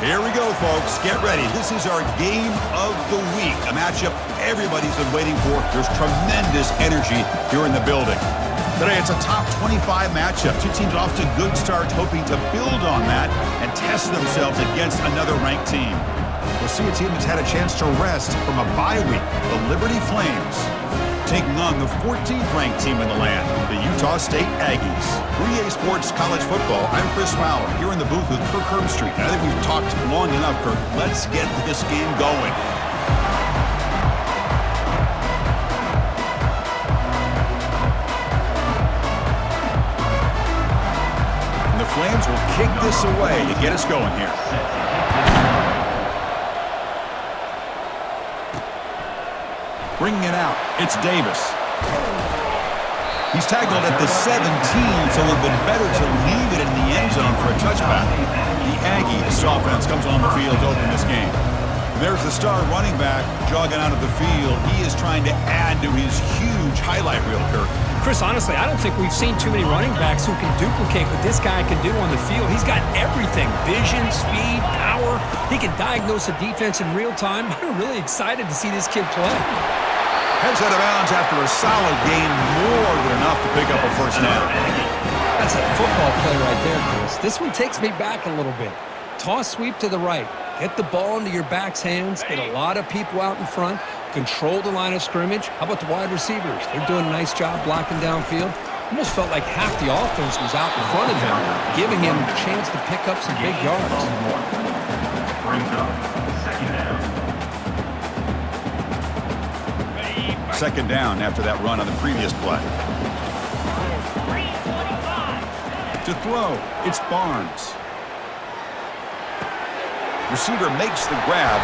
Here we go, folks. Get ready. This is our game of the week, a matchup everybody's been waiting for. There's tremendous energy here in the building. Today, it's a top 25 matchup. Two teams off to good starts, hoping to build on that and test themselves against another ranked team. We'll see a team that's had a chance to rest from a bye week, the Liberty.Flames, taking on the 14th ranked team in the land, the Utah.State.Aggies. 3A Sports College Football, I'm Chris Fowler, here in the booth with Kirk Herbstreit. I think we've talked long enough, Kirk. Let's get this game going. And the Flames will kick this away to get us going here. Bringing it out, it's Davis. He's tackled at the 17, so it would have been better to leave it in the end zone for a touchback. The Aggies offense comes on the field to open this game. There's the star running back jogging out of the field. He is trying to add to his huge highlight reel, Kirk. Chris, honestly, I don't think we've seen too many running backs who can duplicate what this guy can do on the field. He's got everything: vision, speed, power. He can diagnose a defense in real time. I'm really excited to see this kid play. Heads out of bounds after a solid gain, more than enough to pick up a first down. That's a football play right there, Chris. This one takes me back a little bit. Toss sweep to the right. Get the ball into your back's hands. Get a lot of people out in front. Control the line of scrimmage. How about the wide receivers? They're doing a nice job blocking downfield. Almost felt like half the offense was out in front of him, giving him a chance to pick up some big yards. Second down after that run on the previous play. To throw, it's Barnes. Receiver makes the grab.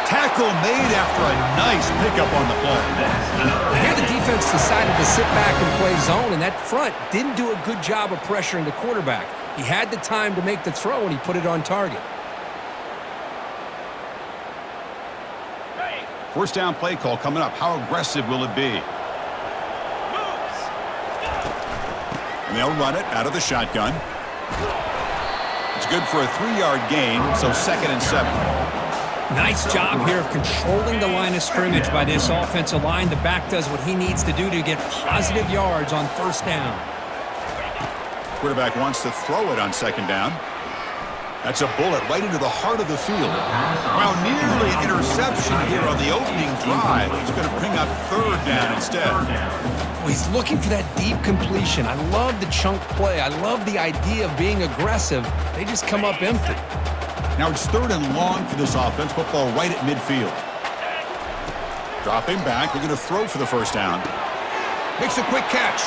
Tackle made after a nice pickup on the play. Here the defense decided to sit back and play zone, and that front didn't do a good job of pressuring the quarterback. He had the time to make the throw, and he put it on target. First down play call coming up. How aggressive will it be? And they'll run it out of the shotgun. It's good for a 3-yard gain, so 2nd and 7. Nice job here of controlling the line of scrimmage by this offensive line. The back does what he needs to do to get positive yards on first down. Quarterback wants to throw it on 2nd down. That's a bullet right into the heart of the field. Well, nearly an interception here on the opening drive. He's going to bring up 3rd down instead. Well, he's looking for that deep completion. I love the chunk play. I love the idea of being aggressive. They just come up empty. Now it's 3rd and long for this offense. Football right at midfield. Dropping back. We're going to throw for the first down. Makes a quick catch.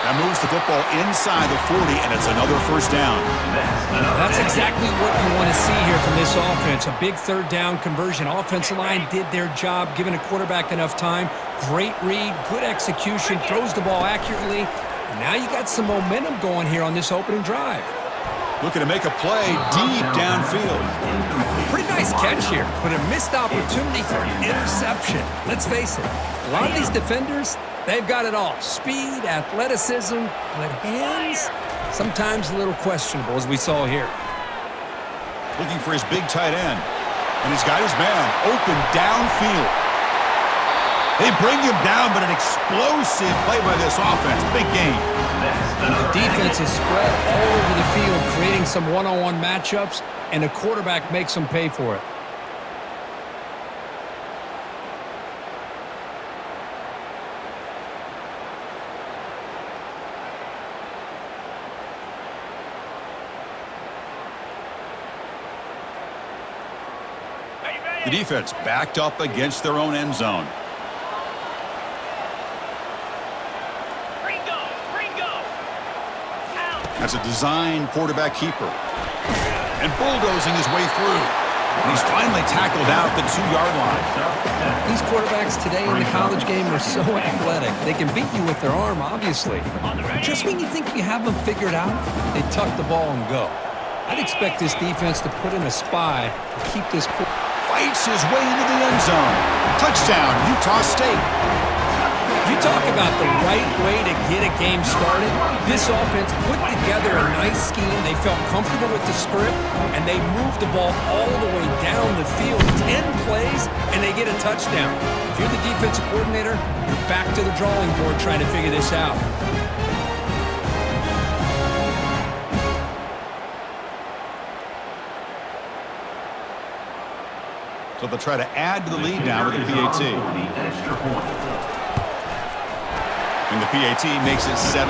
That moves the football inside the 40, and it's another first down. That's exactly what you want to see here from this offense. A big 3rd down conversion. Offensive line did their job, giving a quarterback enough time. Great read, good execution, throws the ball accurately. And now you got some momentum going here on this opening drive. Looking to make a play deep downfield. Pretty nice catch here, but a missed opportunity for an interception. Let's face it, a lot of these defenders, they've got it all. Speed, athleticism, but hands, sometimes a little questionable, as we saw here. Looking for his big tight end. And he's got his man open downfield. They bring him down, but an explosive play by this offense. Big game. The defense is spread all over the field, creating some one-on-one matchups, and the quarterback makes them pay for it. The defense backed up against their own end zone. That's a design quarterback keeper. And bulldozing his way through. And he's finally tackled out at the 2-yard line. These quarterbacks today in the college game are so athletic. They can beat you with their arm, obviously. Just when you think you have them figured out, they tuck the ball and go. I'd expect this defense to put in a spy to keep this. Fights his way into the end zone. Touchdown, Utah State. You talk about the right way to get a game started. This offense put together a nice scheme. They felt comfortable with the script, and they moved the ball all the way down the field. 10 plays, and they get a touchdown. If you're the defensive coordinator, you're back to the drawing board trying to figure this out. So they'll try to add to the lead now with a PAT. And the PAT makes it 7-0.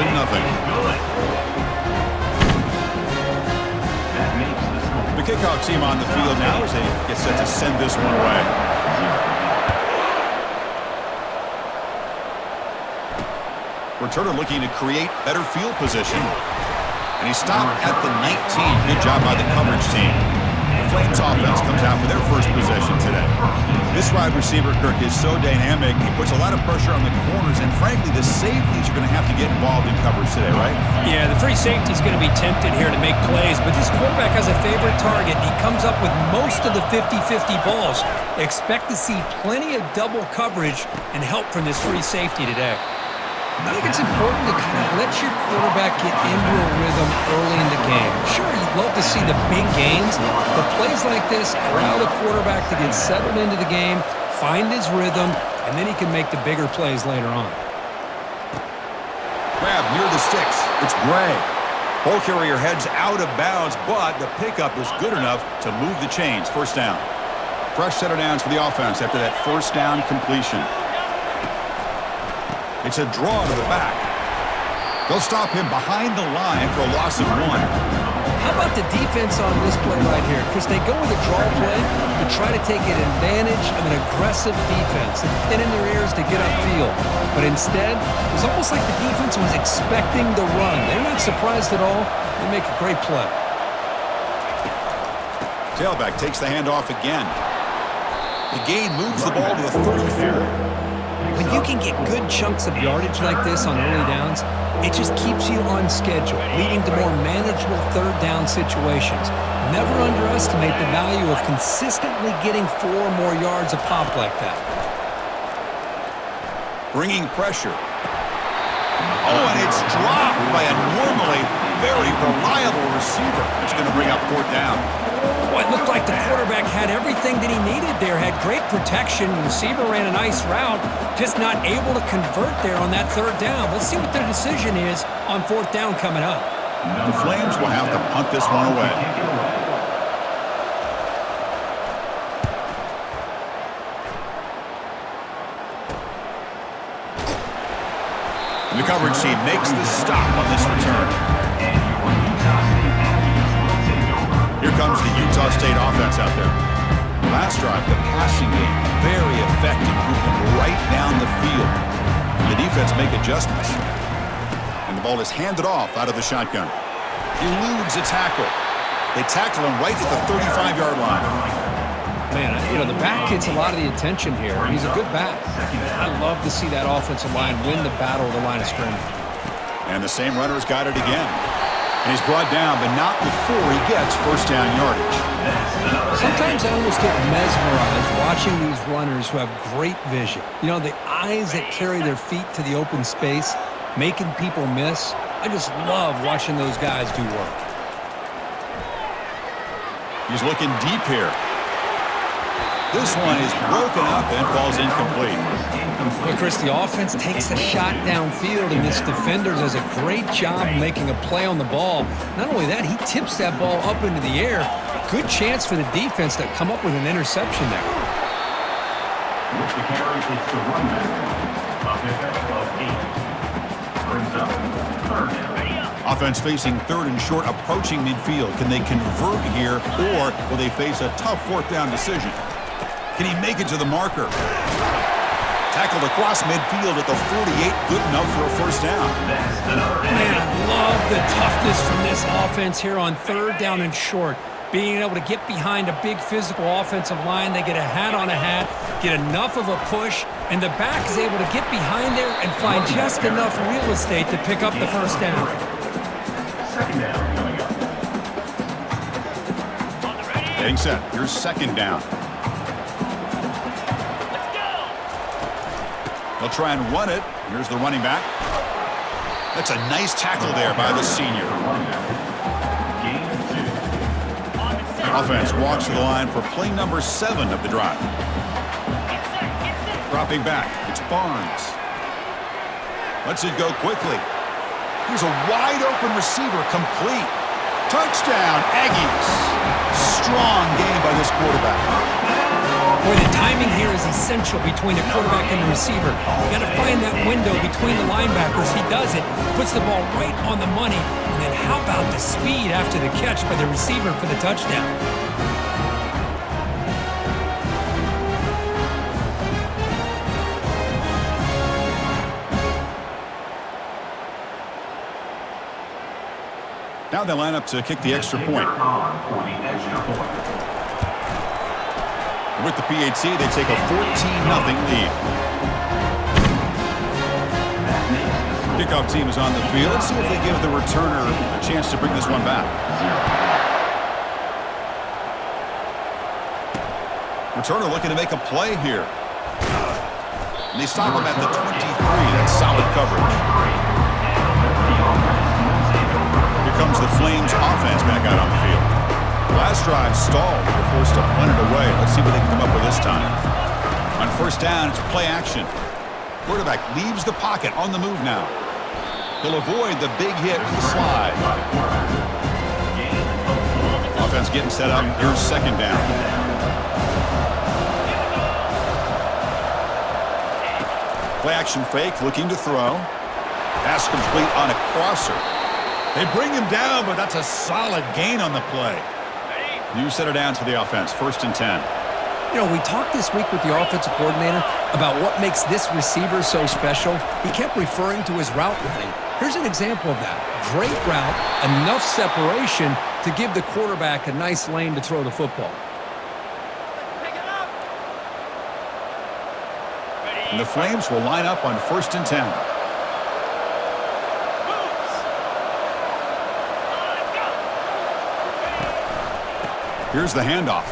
The kickoff team on the field now as they get set to send this one away. Returner looking to create better field position. And he stopped at the 19. Good job by the coverage team. The Flames offense comes out for their first possession today. This wide receiver, Kirk, is so dynamic. He puts a lot of pressure on the corners, and frankly, the safeties are going to have to get involved in coverage today, right? Yeah, the free safety is going to be tempted here to make plays, but this quarterback has a favorite target. He comes up with most of the 50-50 balls. Expect to see plenty of double coverage and help from this free safety today. I think it's important to kind of let your quarterback get into a rhythm early in the game. Sure, you'd love to see the big gains, but plays like this allow the quarterback to get settled into the game, find his rhythm, and then he can make the bigger plays later on. Grab near the sticks. It's Gray. Ball carrier heads out of bounds, but the pickup is good enough to move the chains. First down. Fresh set of downs for the offense after that first down completion. It's a draw to the back. They'll stop him behind the line for a loss of 1. How about the defense on this play right here? Chris, they go with a draw play to try to take an advantage of an aggressive defense. They pin in their ears to get upfield. But instead, it's almost like the defense was expecting the run. They're not surprised at all. They make a great play. Tailback takes the handoff again. The gain moves the ball to the 34. When you can get good chunks of yardage like this on early downs, it just keeps you on schedule, leading to more manageable third down situations. Never underestimate the value of consistently getting 4 or more yards a pop like that. Bringing pressure. Oh, and it's dropped by a normally very reliable receiver. It's going to bring up 4th down. Well, it looked like the quarterback had everything that he needed there, had great protection. The receiver ran a nice route, just not able to convert there on that 3rd down. Let's see what their decision is on 4th down coming up. The Flames will have to punt this one away. The coverage team makes the stop on this return. Here comes the Utah State offense out there. Last drive, the passing game, very effective, moving right down the field. The defense make adjustments. And the ball is handed off out of the shotgun. Eludes a tackle. They tackle him right at the 35-yard line. Man, the back gets a lot of the attention here. He's a good back. I love to see that offensive line win the battle of the line of scrimmage. And the same runner's got it again. And he's brought down, but not before he gets first down yardage. Sometimes I almost get mesmerized watching these runners who have great vision. The eyes that carry their feet to the open space, making people miss. I just love watching those guys do work. He's looking deep here. This one is broken up and falls incomplete. Well, Chris, the offense takes a shot downfield, and this defender does a great job making a play on the ball. Not only that, he tips that ball up into the air. Good chance for the defense to come up with an interception there. With the carry, it's the runback. A pickup of 8. Brings up 3rd down. Offense facing 3rd and short, approaching midfield. Can they convert here, or will they face a tough 4th down decision? Can he make it to the marker? Tackled across midfield at the 48, good enough for a first down. Man, I love the toughness from this offense here on 3rd down and short. Being able to get behind a big physical offensive line, they get a hat on a hat, get enough of a push, and the back is able to get behind there and find just enough real estate to pick up the first down. 2nd down coming up. Getting set. Here's 2nd down. They'll try and run it. Here's the running back. That's a nice tackle there by the senior. Offense walks to the line for play number 7 of the drive. Dropping back, it's Barnes. Lets it go quickly. Here's a wide open receiver, complete. Touchdown, Aggies. Strong game by this quarterback. Boy, the timing here is essential between the quarterback and the receiver. You got to find that window between the linebackers. He does it, puts the ball right on the money, and then how about the speed after the catch by the receiver for the touchdown? Now they line up to kick the extra point. With the PAT, they take a 14-0 lead. Kickoff team is on the field. Let's see if they give the returner a chance to bring this one back. Returner looking to make a play here. And they stop him at the 23. That's solid coverage. Here comes the Flames offense back out on the field. Last drive stalled. They're forced to punt it away. Let's see what they can come up with this time. On first down, it's play action. Quarterback leaves the pocket on the move now. He'll avoid the big hit with the slide. Offense getting set up. Here's second down. Play action fake, looking to throw. Pass complete on a crosser. They bring him down, but that's a solid gain on the play. New setter down for the offense, 1st and 10. You know, we talked this week with the offensive coordinator about what makes this receiver so special. He kept referring to his route running. Here's an example of that. Great route, enough separation to give the quarterback a nice lane to throw the football. And the Flames will line up on 1st and 10. Here's the handoff.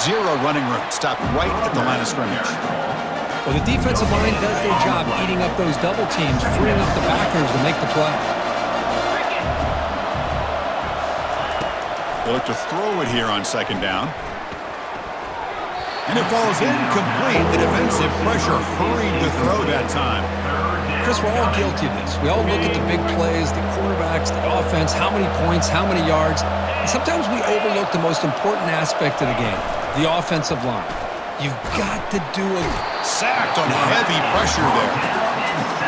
Zero running room. Stopped right at the line of scrimmage. Well, the defensive line does their job eating up those double teams, freeing up the backers to make the play. They look to throw it here on second down. And it falls incomplete. The defensive pressure hurried to throw that time. Chris, we're all guilty of this. We all look at the big plays, the quarterbacks, the offense, how many points, how many yards. And sometimes we overlook the most important aspect of the game, the offensive line. You've got to do a sacked on heavy pressure there.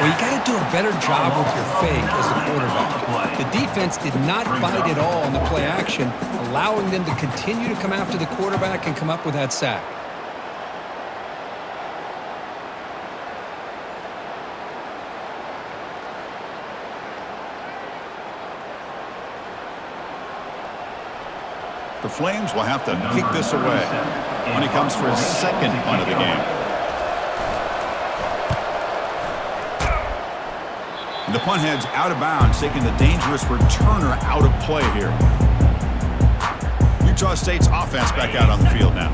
Well, you got to do a better job with your fake as the quarterback. The defense did not bite at all on the play action, allowing them to continue to come after the quarterback and come up with that sack. The Flames will have to kick this away when he comes for his second punt of the game. And the punt heads out of bounds, taking the dangerous returner out of play here. Utah State's offense back out on the field now.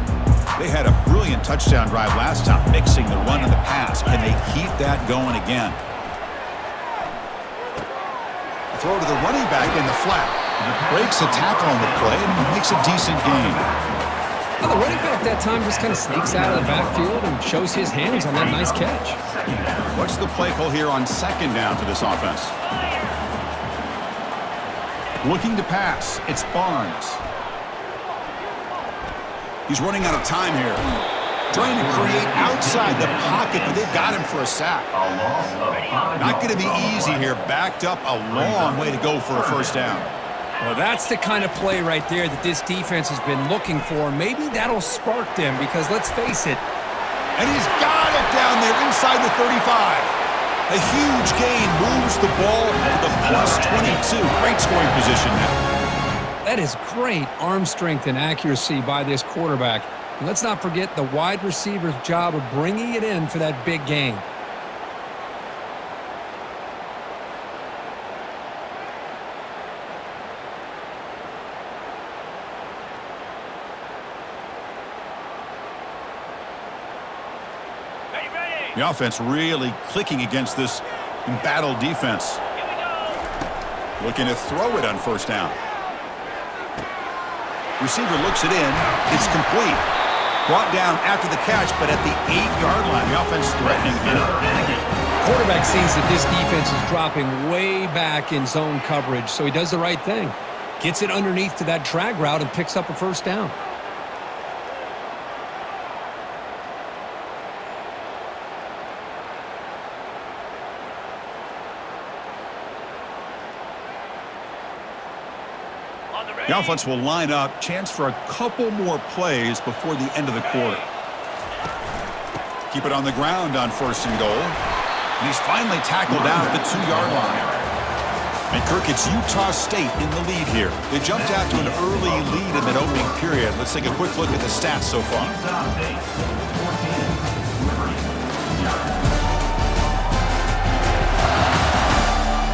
They had a brilliant touchdown drive last time, mixing the run and the pass. Can they keep that going again? A throw to the running back in the flat. Breaks a tackle on the play and makes a decent gain. Well, the running back that time just kind of sneaks out of the backfield and shows his hands on that nice catch. What's the play call here on second down for this offense? Looking to pass. It's Barnes. He's running out of time here. Trying to create outside the pocket, but they've got him for a sack. Not going to be easy here. Backed up a long way to go for a first down. Well, that's the kind of play right there that this defense has been looking for. Maybe that'll spark them because, let's face it. And he's got it down there inside the 35. A huge gain moves the ball to the plus 22. Great scoring position now. That is great arm strength and accuracy by this quarterback. And let's not forget the wide receiver's job of bringing it in for that big gain. The offense really clicking against this embattled defense. Looking to throw it on first down. Receiver looks it in. It's complete. Brought down after the catch, but at the 8-yard line. The offense threatening him. Quarterback sees that this defense is dropping way back in zone coverage, so he does the right thing. Gets it underneath to that drag route and picks up a first down. The offense will line up. Chance for a couple more plays before the end of the quarter. Keep it on the ground on first and goal. And he's finally tackled down at the 2-yard line. And Kirk, it's Utah State in the lead here. They jumped out to an early lead in that opening period. Let's take a quick look at the stats so far. Utah State, 14, Liberty.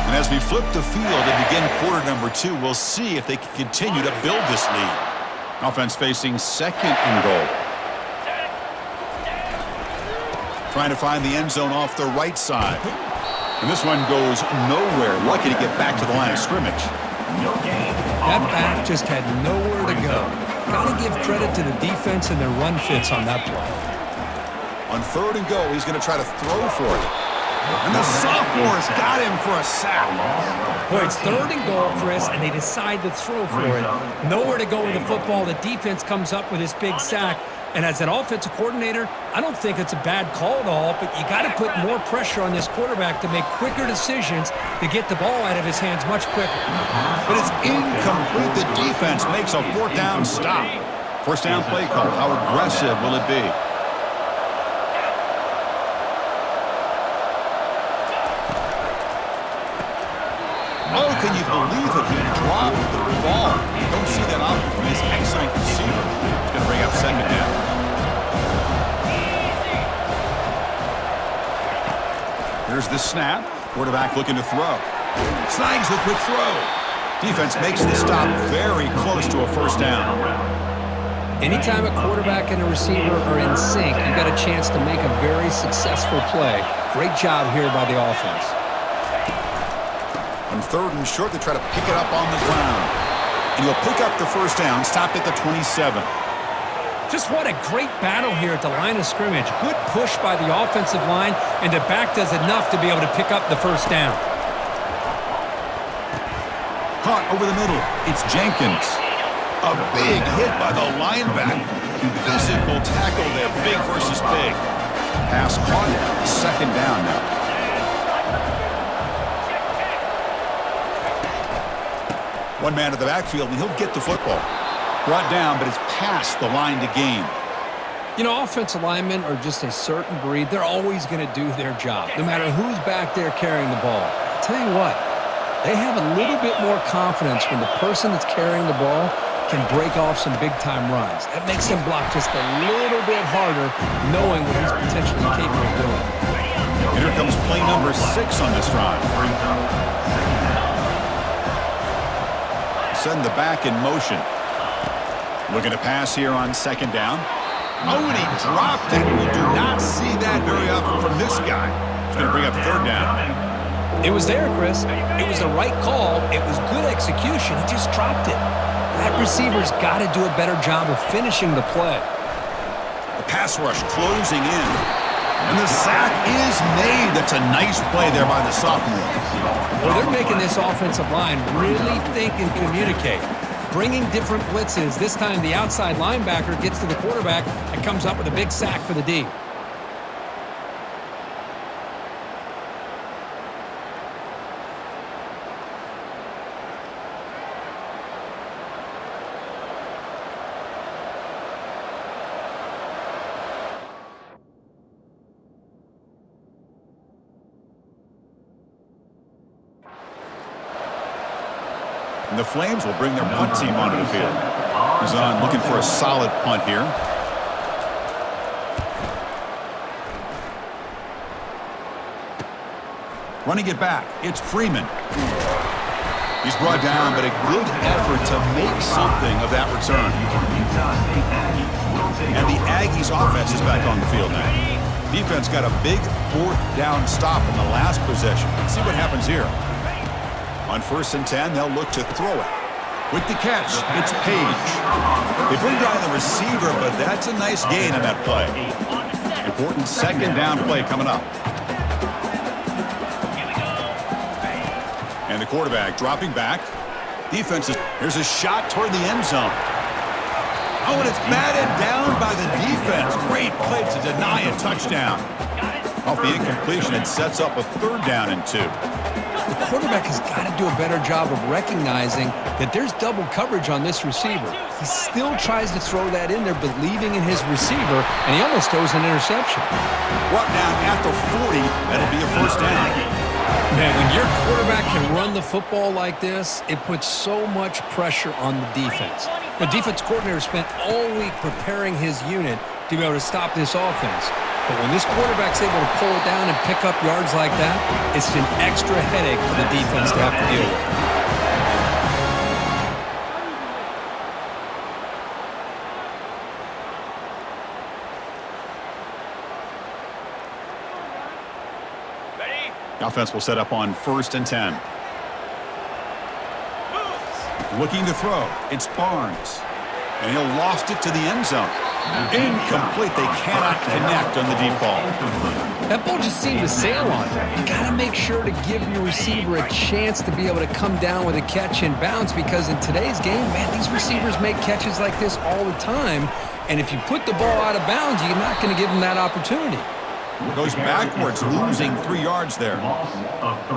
And as we flip the field and begin quarter number 2, we'll see if they can continue to build this lead. Offense facing second and goal. Trying to find the end zone off the right side. And this one goes nowhere. Lucky to get back to the line of scrimmage. That back just had nowhere to go. Got to give credit to the defense and their run fits on that play. On third and goal, he's going to try to throw for it. And the sophomore's got him for a sack. Boy, it's third and goal, Chris, and they decide to throw for it. Nowhere to go with the football. The defense comes up with this big sack. And as an offensive coordinator, I don't think it's a bad call at all, but you got to put more pressure on this quarterback to make quicker decisions to get the ball out of his hands much quicker. But it's incomplete. The defense makes a fourth down stop. First down play call. How aggressive will it be? Oh, can you believe it? He dropped the ball. Don't see that often from his excellent receiver. He's going to bring up second down. Here's the snap. Quarterback looking to throw. Snags the quick throw. Defense makes the stop very close to a first down. Anytime a quarterback and a receiver are in sync, you got a chance to make a very successful play. Great job here by the offense. On third and short, they try to pick it up on the ground. And he'll pick up the first down, stopped at the 27. Just what a great battle here at the line of scrimmage. Good push by the offensive line, and the back does enough to be able to pick up the first down. Caught over the middle. It's Jenkins. A big hit by the linebacker. Physical tackle there, big versus big. Pass caught, second down now. One man to the backfield, and he'll get the football. Brought down, but it's past the line to gain. You know, offensive linemen are just a certain breed. They're always going to do their job, no matter who's back there carrying the ball. I'll tell you what, they have a little bit more confidence when the person that's carrying the ball can break off some big-time runs. That makes them block just a little bit harder, knowing what he's potentially capable of doing. And here comes play number 6 on this drive. Send the back in motion. Looking to pass here on second down. Oh, and he dropped it. We do not see that very often from this guy. He's going to bring up third down. It was there, Chris. It was the right call. It was good execution. He just dropped it. That receiver's got to do a better job of finishing the play. The pass rush closing in. And the sack is made. That's a nice play there by the sophomore. Well, they're making this offensive line really think and communicate. Bringing different blitzes. This time the outside linebacker gets to the quarterback and comes up with a big sack for the D. And the Flames will bring their punt team onto the field. He's on looking for a solid punt here. Running it back, it's Freeman. He's brought down, but a good effort to make something of that return. And the Aggies offense is back on the field now. Defense got a big fourth down stop in the last possession. Let's see what happens here. On 1st and 10, they'll look to throw it. With the catch, it's Page. They bring down the receiver, but that's a nice gain in that play. Important second down play coming up. And the quarterback dropping back. Defense is, here's a shot toward the end zone. Oh, and it's batted down by the defense. Great play to deny a touchdown. Off the incompletion, it sets up a 3rd down and 2. The quarterback has got to do a better job of recognizing that there's double coverage on this receiver. He still tries to throw that in there, believing in his receiver, and he almost throws an interception. Brought down at the 40, that'll be a 1st down. Man, when your quarterback can run the football like this, it puts so much pressure on the defense. The defense coordinator spent all week preparing his unit to be able to stop this offense. But when this quarterback's able to pull it down and pick up yards like that, it's an extra headache for the defense to have to deal with. The offense will set up on 1st and 10. Looking to throw. It's Barnes. And he'll loft it to the end zone. Incomplete. They cannot connect on the deep ball. That ball just seemed to sail on it. You got to make sure to give your receiver a chance to be able to come down with a catch and bounce, because in today's game, man, these receivers make catches like this all the time. And if you put the ball out of bounds, you're not going to give them that opportunity. Goes backwards, losing 3 yards there.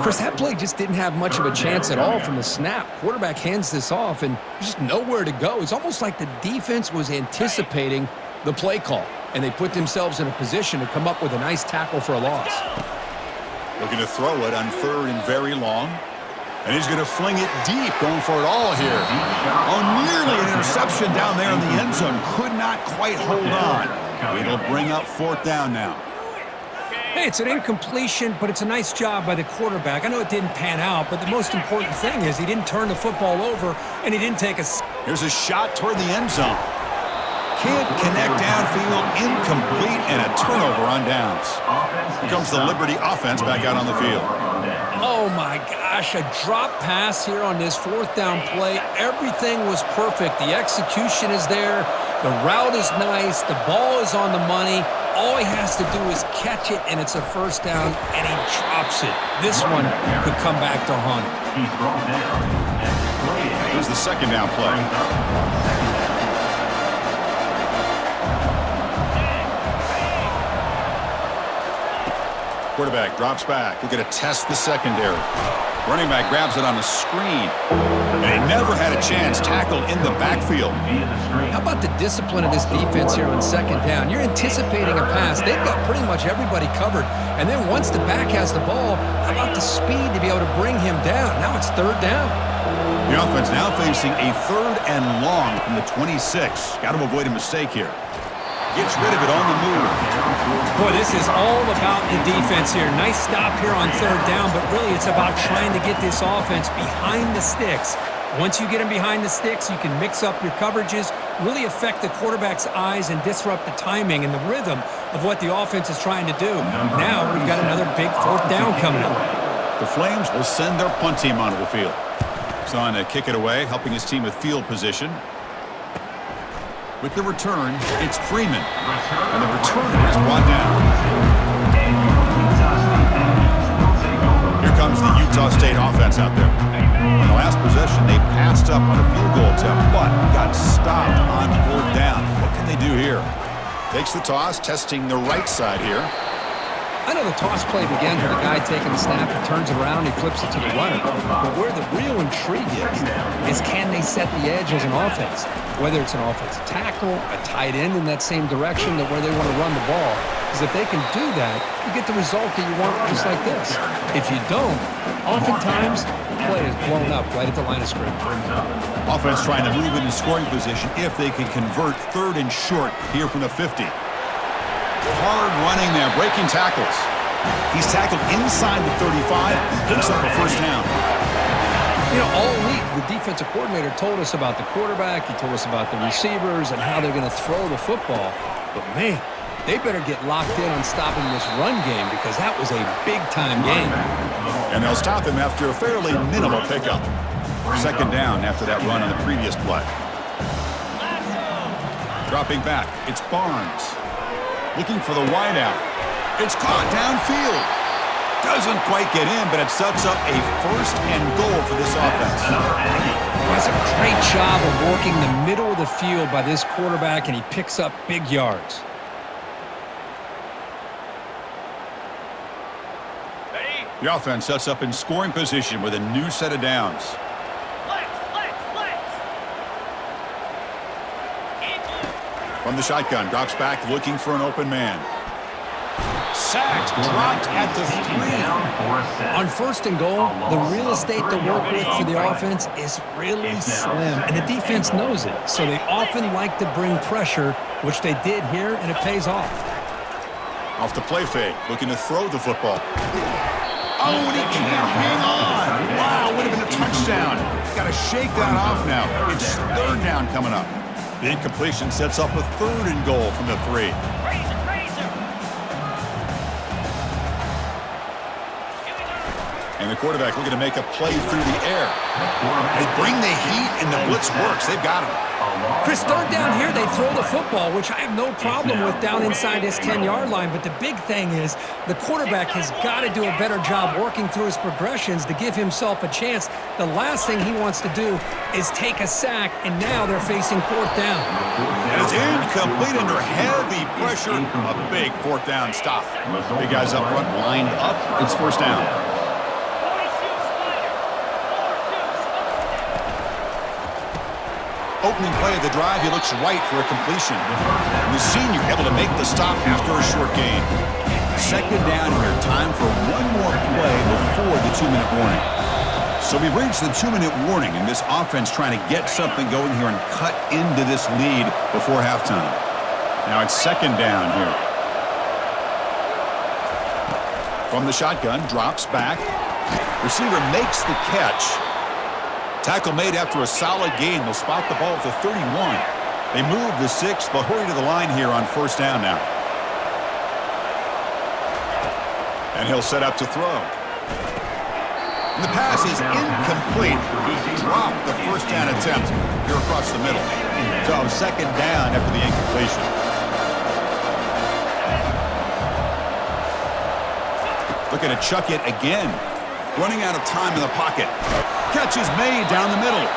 Chris, that play just didn't have much of a chance at all from the snap. Quarterback hands this off, and there's just nowhere to go. It's almost like the defense was anticipating the play call, and they put themselves in a position to come up with a nice tackle for a loss. Looking to throw it on 3rd and very long. And he's going to fling it deep, going for it all here. Oh, nearly an interception down there in the end zone. Could not quite hold on. It'll bring up 4th down now. Hey, it's an incompletion, but it's a nice job by the quarterback. I know it didn't pan out, but the most important thing is he didn't turn the football over, and he didn't take a... Here's a shot toward the end zone. Can't connect downfield, incomplete, and a turnover on downs. Here comes the Liberty offense back out on the field. Oh, my gosh, a drop pass here on this 4th down play. Everything was perfect. The execution is there. The route is nice. The ball is on the money. All he has to do is catch it, and it's a 1st down, and he drops it. This one could come back to haunt him. Here's the 2nd down play. Quarterback drops back. We're going to test the secondary. Running back grabs it on the screen. And he never had a chance. Tackled in the backfield. How about the discipline of this defense here on 2nd down? You're anticipating a pass. They've got pretty much everybody covered. And then once the back has the ball, how about the speed to be able to bring him down? Now it's 3rd down. The offense now facing a 3rd and long from the 26. Got to avoid a mistake here. Gets rid of it on the move. Boy, this is all about the defense here. Nice stop here on 3rd down, but really it's about trying to get this offense behind the sticks. Once you get them behind the sticks, you can mix up your coverages, really affect the quarterback's eyes and disrupt the timing and the rhythm of what the offense is trying to do. Now we've got another big 4th down coming up. The Flames will send their punt team onto the field. He's on to kick it away, helping his team with field position. With the return, it's Freeman. And the returner is brought down. Here comes the Utah State offense out there. On the last possession, they passed up on a field goal attempt, but got stopped on 4th down. What can they do here? Takes the toss, testing the right side here. I know the toss play begins with the guy taking the snap, he turns it around, he flips it to the runner. But where the real intrigue is can they set the edge as an offense? Whether it's an offensive tackle, a tight end in that same direction that where they want to run the ball. Because if they can do that, you get the result that you want just like this. If you don't, oftentimes the play is blown up right at the line of scrimmage. Offense trying to move into scoring position if they can convert 3rd and short here from the 50. Hard running there, breaking tackles. He's tackled inside the 35, picks up a 1st down. You know, all week, the defensive coordinator told us about the quarterback. He told us about the receivers and how they're going to throw the football. But, man, They better get locked in on stopping this run game because that was a big-time game. And they'll stop him after a fairly minimal pickup. Second down after that run on the previous play. Dropping back, it's Barnes. Looking for the wideout. It's caught downfield. Doesn't quite get in, but it sets up a 1st and goal for this offense. That's a great job of working the middle of the field by this quarterback, and he picks up big yards. The offense sets up in scoring position with a new set of downs. From the shotgun, drops back looking for an open man. Sacked, dropped at the 3. On 1st and goal, the real estate to work with for the offense is really slim, and the defense knows it. So they often like to bring pressure, which they did here, and it pays off. Off the play fake, looking to throw the football. Oh, and he can't hang on. Wow, would have been a touchdown. Got to shake that off now. It's 3rd down coming up. The incompletion sets up a 3rd and goal from the 3. And the quarterback looking to make a play through the air. They bring the heat, and the blitz works. They've got him. Chris, 3rd down here, they throw the football, which I have no problem with down inside his 10-yard line. But the big thing is the quarterback has got to do a better job working through his progressions to give himself a chance. The last thing he wants to do is take a sack, and now they're facing 4th down. And it's incomplete under heavy pressure. A big 4th down stop. Big guys up front lined up. It's 1st down. Opening play of the drive, he looks right for a completion. And the senior able to make the stop after a short gain. 2nd down here, time for one more play before the 2-minute warning. So we've reached the 2-minute warning, and this offense trying to get something going here and cut into this lead before halftime. Now it's 2nd down here. From the shotgun, drops back. Receiver makes the catch. Tackle made after a solid gain. They'll spot the ball at the 31. They move the 6. They'll hurry to the line here on 1st down now. And he'll set up to throw. And the pass is incomplete. He dropped the 1st down attempt here across the middle. So 2nd down after the incompletion. Looking to chuck it again. Running out of time in the pocket. Catch is made down the middle.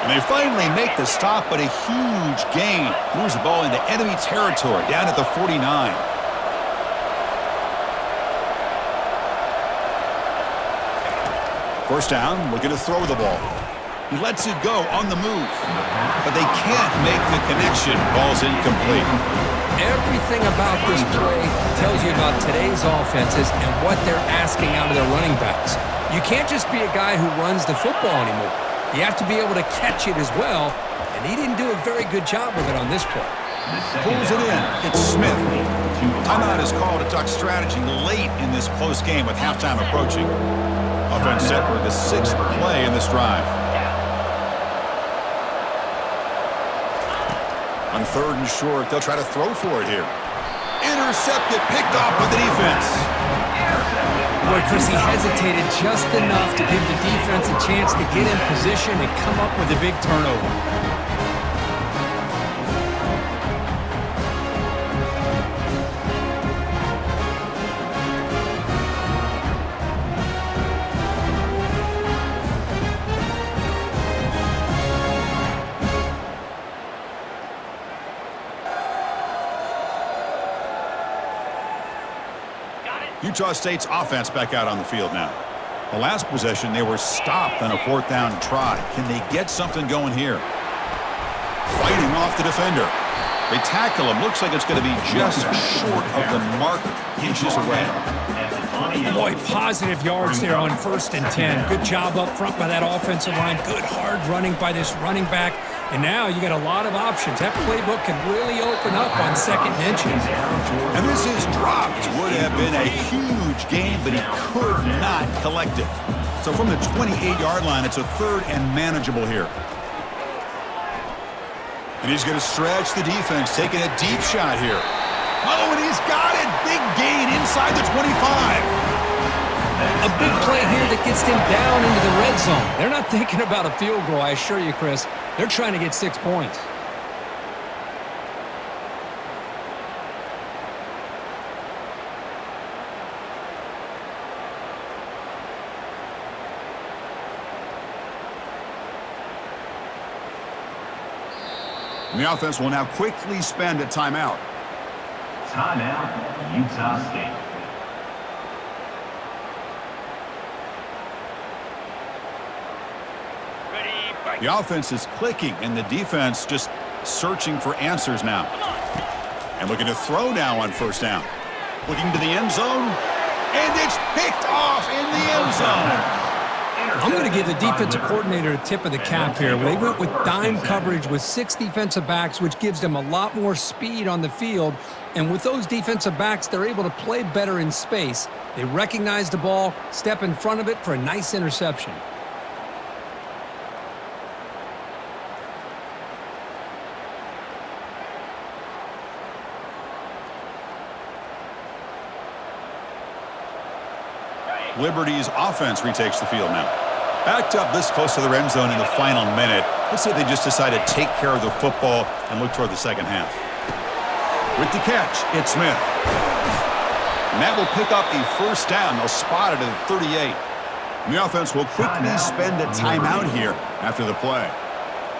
And they finally make the stop, but a huge gain. Moves the ball into enemy territory down at the 49. 1st down, looking to throw the ball. He lets it go on the move. But they can't make the connection. Ball's incomplete. Everything about this play tells you about today's offenses and what they're asking out of their running backs. You can't just be a guy who runs the football anymore. You have to be able to catch it as well, and he didn't do a very good job with it on this play. Pulls it in. It's Smith. Timeout is called to talk strategy late in this close game with halftime approaching. Offense set for the 6th play in this drive. On 3rd and short, they'll try to throw for it here. Intercepted, picked off by the defense. Boy, Chris, he hesitated just enough to give the defense a chance to get in position and come up with a big turnover. Utah State's offense back out on the field now. The last possession, they were stopped on a 4th down try. Can they get something going here? Fighting off the defender. They tackle him. Looks like it's going to be just short of the mark, inches away. Boy, positive yards there on 1st and 10. Good job up front by that offensive line. Good hard running by this running back. And now you got a lot of options. That playbook can really open up on 2nd and inches. And this is dropped. Would have been a huge gain, but he could not collect it. So from the 28-yard line, it's a 3rd and manageable here. And he's going to stretch the defense, taking a deep shot here. Oh, and he's got it. Big gain inside the 25. A big play here that gets them down into the red zone. They're not thinking about a field goal, I assure you, Chris. They're trying to get 6 points. And the offense will now quickly spend a timeout. Timeout, Utah State. The offense is clicking, and the defense just searching for answers now. And looking to throw now on first down. Looking to the end zone, and it's picked off in the end zone. I'm going to give the defensive coordinator a tip of the cap here. They went with dime coverage with 6 defensive backs, which gives them a lot more speed on the field. And with those defensive backs, they're able to play better in space. They recognize the ball, step in front of it for a nice interception. Liberty's offense retakes the field now. Backed up this close to the end zone in the final minute. Let's see if they just decide to take care of the football and look toward the second half. With the catch, it's Smith. And that will pick up a first down. They'll spot it at the 38. And the offense will quickly spend a timeout here after the play.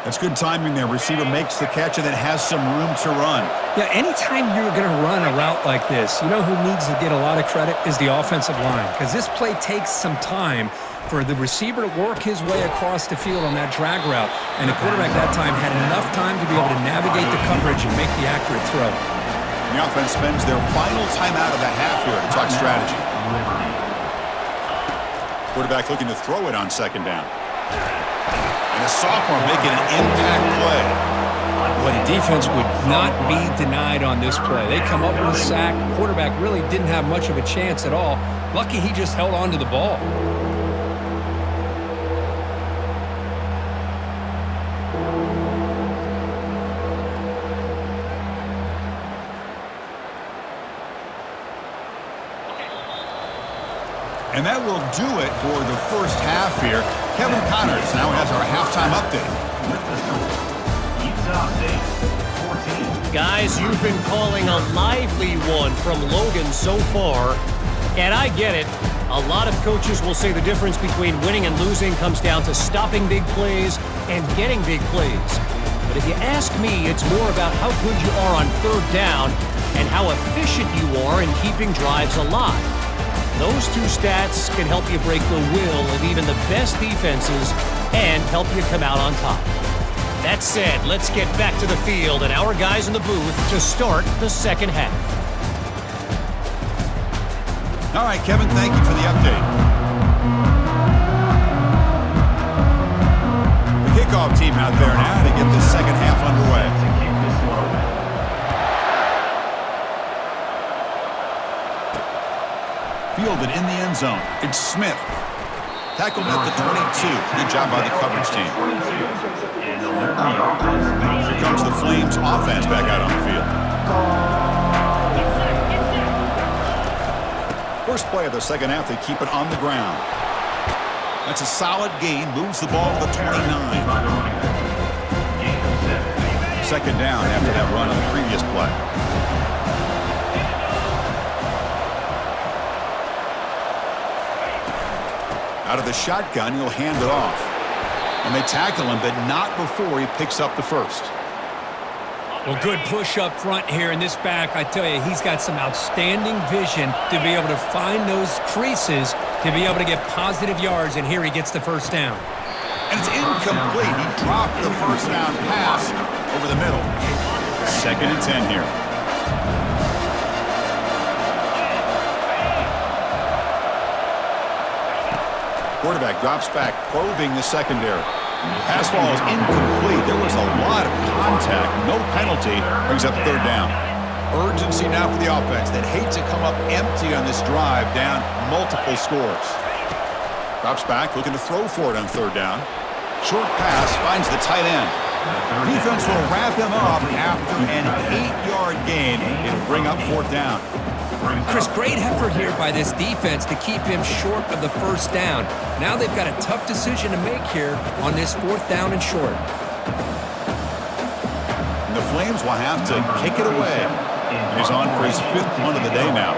That's good timing there. Receiver makes the catch and then has some room to run. Yeah, anytime you're going to run a route like this, you know who needs to get a lot of credit is the offensive line, because this play takes some time for the receiver to work his way across the field on that drag route, and the quarterback that time had enough time to be able to navigate the coverage and make the accurate throw. And the offense spends their final timeout of the half here to talk strategy. Quarterback looking to throw it on second down. And the sophomore making an impact play. Well, the defense would not be denied on this play. They come up with a sack. Quarterback really didn't have much of a chance at all. Lucky he just held on to the ball. And that will do it for the first half here. Kevin Connors now has our halftime update. Utah State 14. Guys, you've been calling a lively one from Logan so far, and I get it. A lot of coaches will say the difference between winning and losing comes down to stopping big plays and getting big plays. But if you ask me, it's more about how good you are on third down and how efficient you are in keeping drives alive. Those two stats can help you break the will of even the best defenses and help you come out on top. That said, let's get back to the field and our guys in the booth to start the second half. All right, Kevin, thank you for the update. The kickoff team out there now to get the second half underway. To kick this one. Fielded in the end zone. It's Smith. Tackled at the 22. Good job by the coverage team. And the Liberty offense. Here comes the Flames offense back out on the field. First play of the second half, they keep it on the ground. That's a solid gain. Moves the ball to the 29. Second down after that run on the previous play. Out of the shotgun, he'll hand it off. And they tackle him, but not before he picks up the first. Well, good push up front here in this back. I tell you, he's got some outstanding vision to be able to find those creases, to be able to get positive yards, and here he gets the first down. And it's incomplete. He dropped the first down pass over the middle. 2nd and 10 here. Quarterback drops back, probing the secondary. Pass ball is incomplete. There was a lot of contact. No penalty. Brings up third down. Urgency now for the offense. They'd hate to come up empty on this drive, down multiple scores. Drops back, looking to throw for it on third down. Short pass finds the tight end. Defense will wrap him up after an 8-yard gain. It'll bring up 4th down. Chris, great effort here by this defense to keep him short of the first down. Now they've got a tough decision to make here on this 4th down and short. And the Flames will have to kick it away. He's on for his 5th punt of the day now.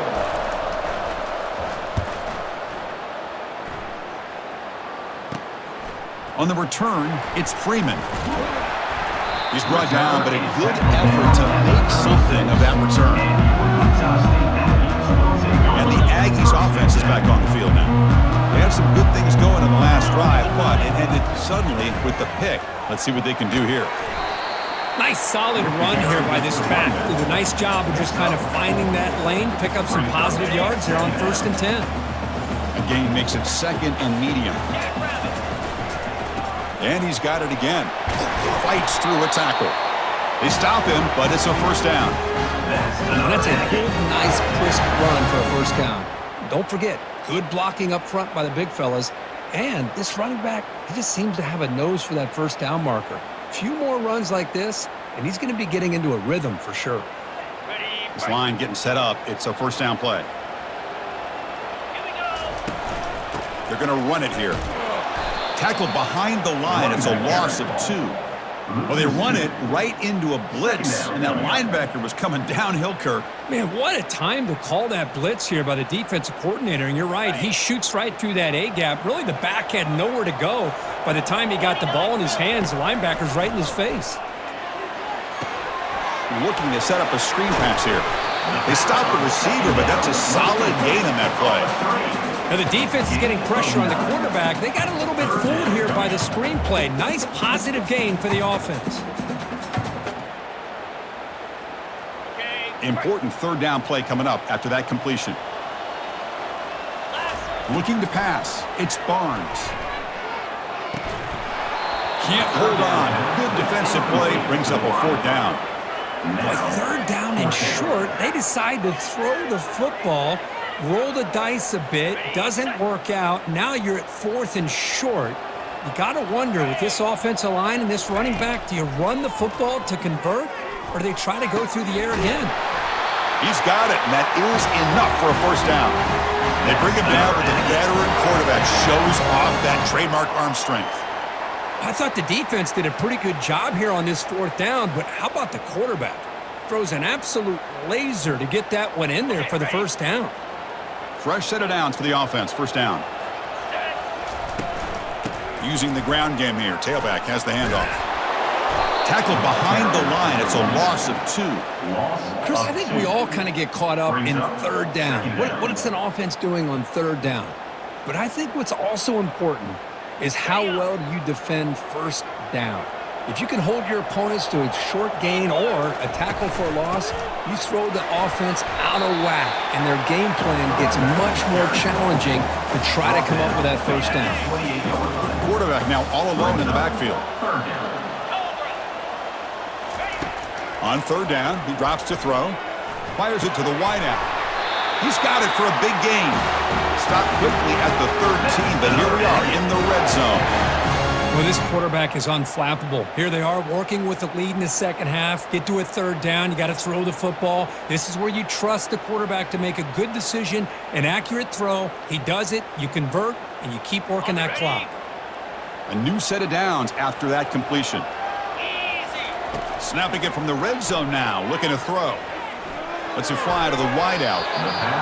On the return, it's Freeman. He's brought down, but a good effort to make something of that return. And the Aggies offense is back on the field now. They had some good things going in the last drive, but it ended suddenly with the pick. Let's see what they can do here. Nice solid run here by this back. Did a nice job of just kind of finding that lane, pick up some positive yards there on 1st and 10. A gain makes it 2nd and medium. And he's got it again. Fights through a tackle. They stop him, but it's a 1st down. And that's a good, nice, crisp run for a 1st down. Don't forget, good blocking up front by the big fellas. And this running back, he just seems to have a nose for that 1st down marker. A few more runs like this, and he's going to be getting into a rhythm for sure. This line getting set up. It's a 1st down play. They're going to run it here. Tackled behind the line. It's a loss of 2. Well, they run it right into a blitz, and that linebacker was coming downhill, Kirk. Man, what a time to call that blitz here by the defensive coordinator. And you're right, he shoots right through that A-gap. Really, the back had nowhere to go. By the time he got the ball in his hands, the linebacker's right in his face. Looking to set up a screen pass here. They stop the receiver, but that's a solid gain on that play. Now the defense is getting pressure on the quarterback. They got a little bit fooled here by the screenplay. Nice positive gain for the offense. Important 3rd down play coming up after that completion. Looking to pass. It's Barnes. Can't hold on. Good defensive play. Brings up a 4th down. Boy, 3rd down and short. They decide to throw the football. Roll the dice a bit, doesn't work out. Now you're at 4th and short. You got to wonder, with this offensive line and this running back, do you run the football to convert, or do they try to go through the air again? He's got it, and that is enough for a 1st down. They bring him down, but the veteran quarterback shows off that trademark arm strength. I thought the defense did a pretty good job here on this 4th down, but how about the quarterback? Throws an absolute laser to get that one in there for the 1st down. Fresh set of downs for the offense. 1st down. Using the ground game here. Tailback has the handoff. Tackled behind the line. It's a loss of 2. Chris, I think we all kind of get caught up in 3rd down. What is an offense doing on 3rd down? But I think what's also important is how well do you defend 1st down. If you can hold your opponents to a short gain or a tackle for a loss, you throw the offense out of whack, and their game plan gets much more challenging to try to come up with that 1st down. Quarterback now all alone in the backfield. On 3rd down, he drops to throw. Fires it to the wideout. He's got it for a big gain. Stopped quickly at the 13, but here we are in the red zone. Well, this quarterback is unflappable. Here they are working with the lead in the 2nd half. Get to a 3rd down. You got to throw the football. This is where you trust the quarterback to make a good decision, an accurate throw. He does it. You convert, and you keep working that clock. A new set of downs after that completion. Snapping it from the red zone now. Looking to throw. Lets it fly to the wideout.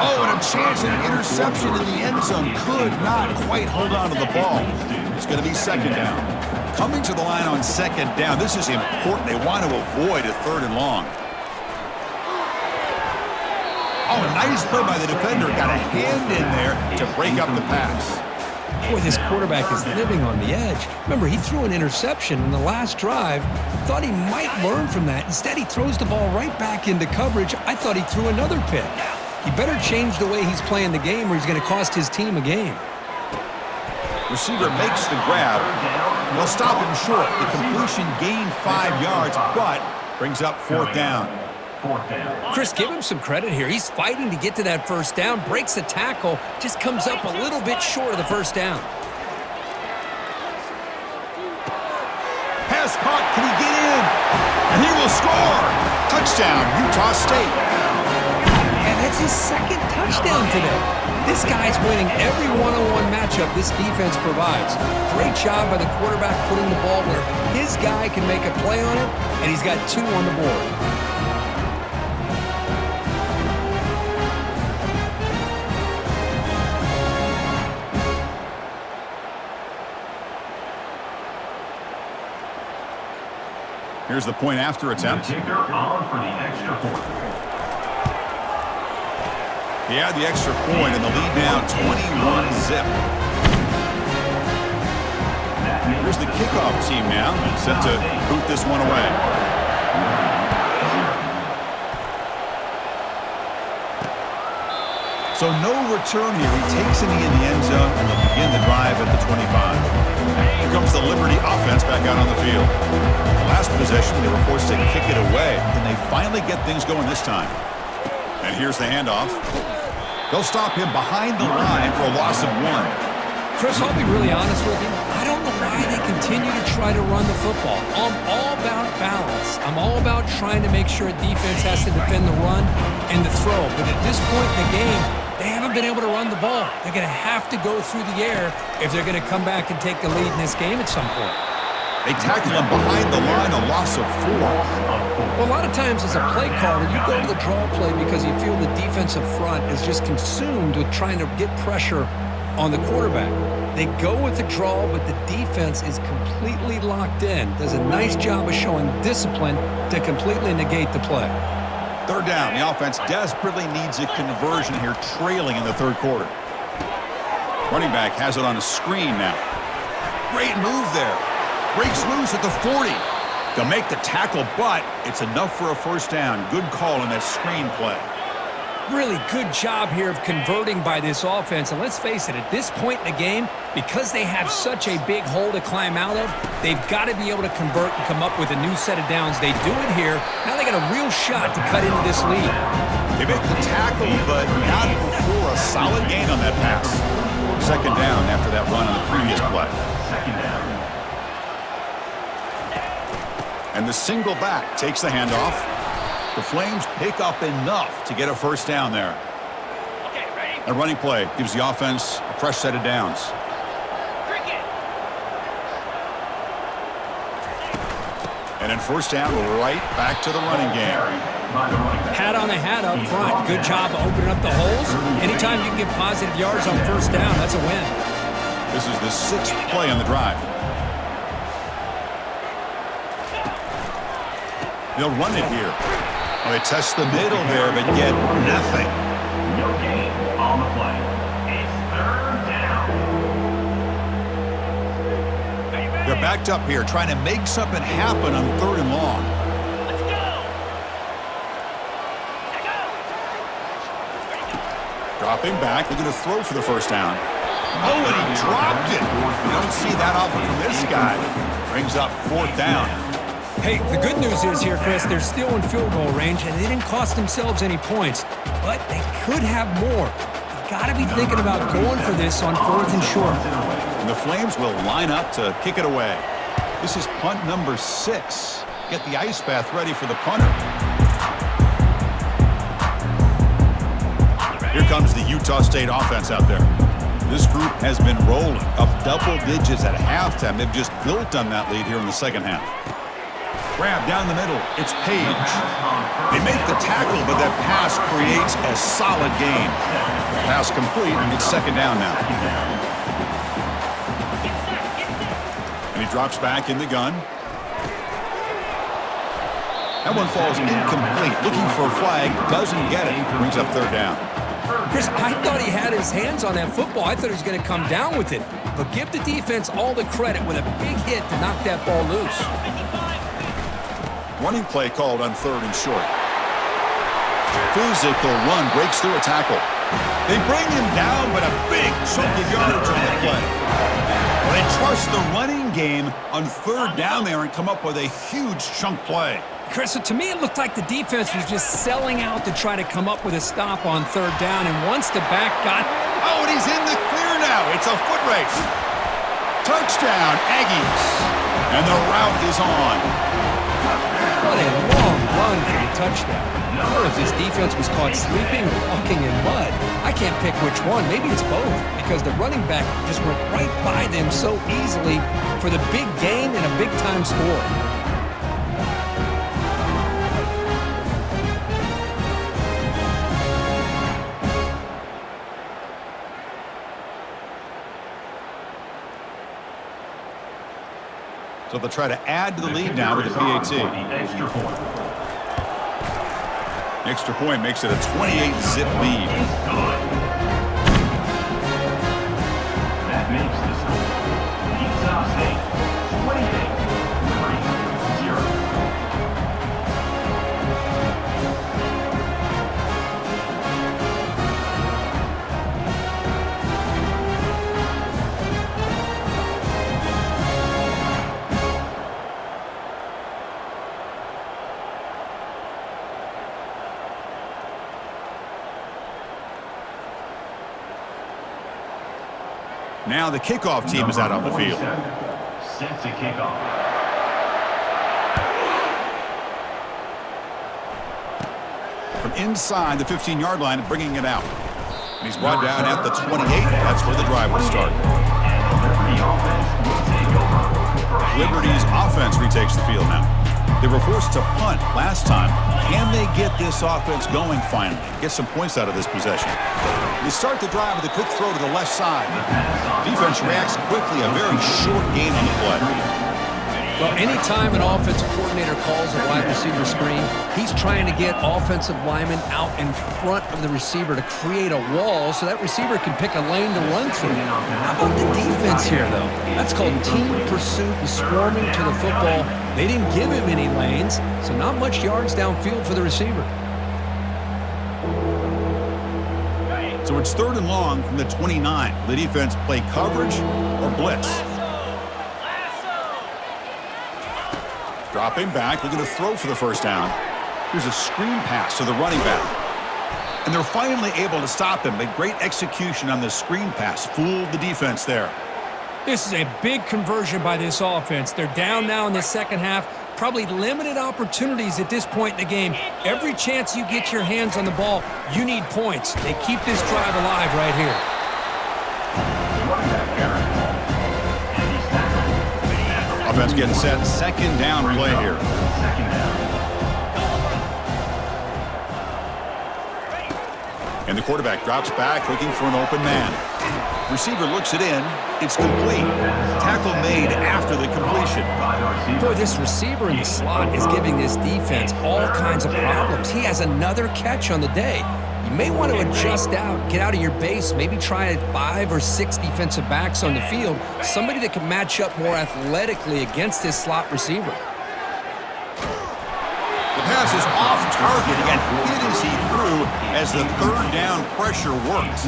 Oh, and a chance at an interception in the end zone. Could not quite hold on to the ball. It's going to be 2nd down. Coming to the line on 2nd down. This is important. They want to avoid a 3rd and long. Oh, a nice play by the defender. Got a hand in there to break up the pass. Boy, this quarterback is living on the edge. Remember, he threw an interception in the last drive. Thought he might learn from that. Instead, he throws the ball right back into coverage. I thought he threw another pick. He better change the way he's playing the game or he's going to cost his team a game. Receiver makes the grab. They'll stop him short. The completion gained 5 yards, but brings up 4th down. Chris, give him some credit here. He's fighting to get to that 1st down, breaks the tackle, just comes up a little bit short of the 1st down. Pass caught. Can he get And he will score. Touchdown, Utah State. And that's his second touchdown today. This guy's winning every one-on-one matchup this defense provides. Great job by the quarterback putting the ball where his guy can make a play on it, and he's got 2 on the board. Here's the point after attempt. The kicker on for the extra point. He had the extra point and the lead now 21-zip. Here's the kickoff team now, set to boot this one away. So no return here. He takes it in the end zone and they'll begin the drive at the 25. Here comes the Liberty offense back out on the field. Last possession, they were forced to kick it away, and they finally get things going this time. And here's the handoff. They'll stop him behind the line for a loss of 1. Chris, I'll be really honest with you. I don't know why they continue to try to run the football. I'm all about balance. I'm all about trying to make sure a defense has to defend the run and the throw. But at this point in the game, they haven't been able to run the ball. They're going to have to go through the air if they're going to come back and take the lead in this game at some point. They tackle him behind the line, a loss of 4. Well, a lot of times as a play caller, you go to the draw play because you feel the defensive front is just consumed with trying to get pressure on the quarterback. They go with the draw, but the defense is completely locked in. Does a nice job of showing discipline to completely negate the play. Third down. The offense desperately needs a conversion here, trailing in the third quarter. Running back has it on a screen now. Great move there. Breaks loose at the 40. They'll make the tackle, but it's enough for a first down. Good call in that screen play. Really good job here of converting by this offense. And let's face it, at this point in the game, because they have such a big hole to climb out of, they've got to be able to convert and come up with a new set of downs. They do it here. Now they got a real shot to cut into this lead. They make the tackle, but not before a solid gain on that pass. Second down after that run on the previous play. Second down. And the single back takes the handoff. The Flames pick up enough to get a first down there. A running play gives the offense a fresh set of downs. And then first down, we're right back to the running game. Hat on a hat up front. Good job of opening up the holes. Anytime you can get positive yards on first down, that's a win. This is the 6th play on the drive. They'll run it here. Oh, they test the middle there, but get nothing. No gain on the play. It's third down. They're backed up here, trying to make something happen on 3rd and long. Let's go. Dropping back, looking to throw for the first down. Oh, and he dropped it. You don't see that often from this guy. Brings up 4th down. Hey, the good news is here, Chris, they're still in field goal range, and they didn't cost themselves any points, but they could have more. You got to be thinking about going for this on 4th and short. And the Flames will line up to kick it away. This is punt number 6. Get the ice bath ready for the punter. Here comes the Utah State offense out there. This group has been rolling up double digits at halftime. They've just built on that lead here in the second half. Grab down the middle. It's Page. They make the tackle, but that pass creates a solid gain. Pass complete, and it's second down now. And he drops back in the gun. That one falls incomplete. Looking for a flag, doesn't get it. Brings up third down. Chris, I thought he had his hands on that football. I thought he was going to come down with it. But give the defense all the credit with a big hit to knock that ball loose. Running play called on 3rd and short. Physical run breaks through a tackle. They bring him down, but a big chunk of yardage on the play. Well, they trust the running game on 3rd down there and come up with a huge chunk play. Chris, to me, it looked like the defense was just selling out to try to come up with a stop on 3rd down, and once the back got... Oh, and he's in the clear now. It's a foot race. Touchdown, Aggies. And the route is on. What a long run for the touchdown. Or if this defense was caught sleeping or walking in mud, I can't pick which one. Maybe it's both, because the running back just went right by them so easily for the big gain and a big-time score. So they'll try to add to the lead now with the PAT. Extra point makes it a 28-zip lead. That makes the score Utah State 28, Liberty 0. Now the kickoff team is out on the field. Set to kick off. From inside the 15-yard line, bringing it out. And he's brought down at the 28. That's where the drive will start. Liberty's offense retakes the field now. They were forced to punt last time. Can they get this offense going finally? Get some points out of this possession. They start the drive with a quick throw to the left side. Defense reacts quickly, a very short gain on the play. Well, anytime an offensive coordinator calls a wide receiver screen, he's trying to get offensive linemen out in front of the receiver to create a wall so that receiver can pick a lane to run through. How about the defense here, though? That's called team pursuit and swarming to the football. They didn't give him any lanes, so not much yards downfield for the receiver. So it's 3rd and long from the 29. The defense play coverage or blitz. Dropping back, looking to throw for the first down. Here's a screen pass to the running back. And they're finally able to stop him. A great execution on the screen pass. Fooled the defense there. This is a big conversion by this offense. They're down now in the second half. Probably limited opportunities at this point in the game. Every chance you get your hands on the ball, you need points. They keep this drive alive right here. Offense getting set. 2nd down play here. And the quarterback drops back, looking for an open man. Receiver looks it in. It's complete. Tackle made after the completion. Boy, this receiver in the slot is giving this defense all kinds of problems. He has another catch on the day. You may want to adjust out, get out of your base, maybe try 5 or 6 defensive backs on the field, somebody that can match up more athletically against this slot receiver. The pass is off target and hit as he threw as the 3rd down pressure works.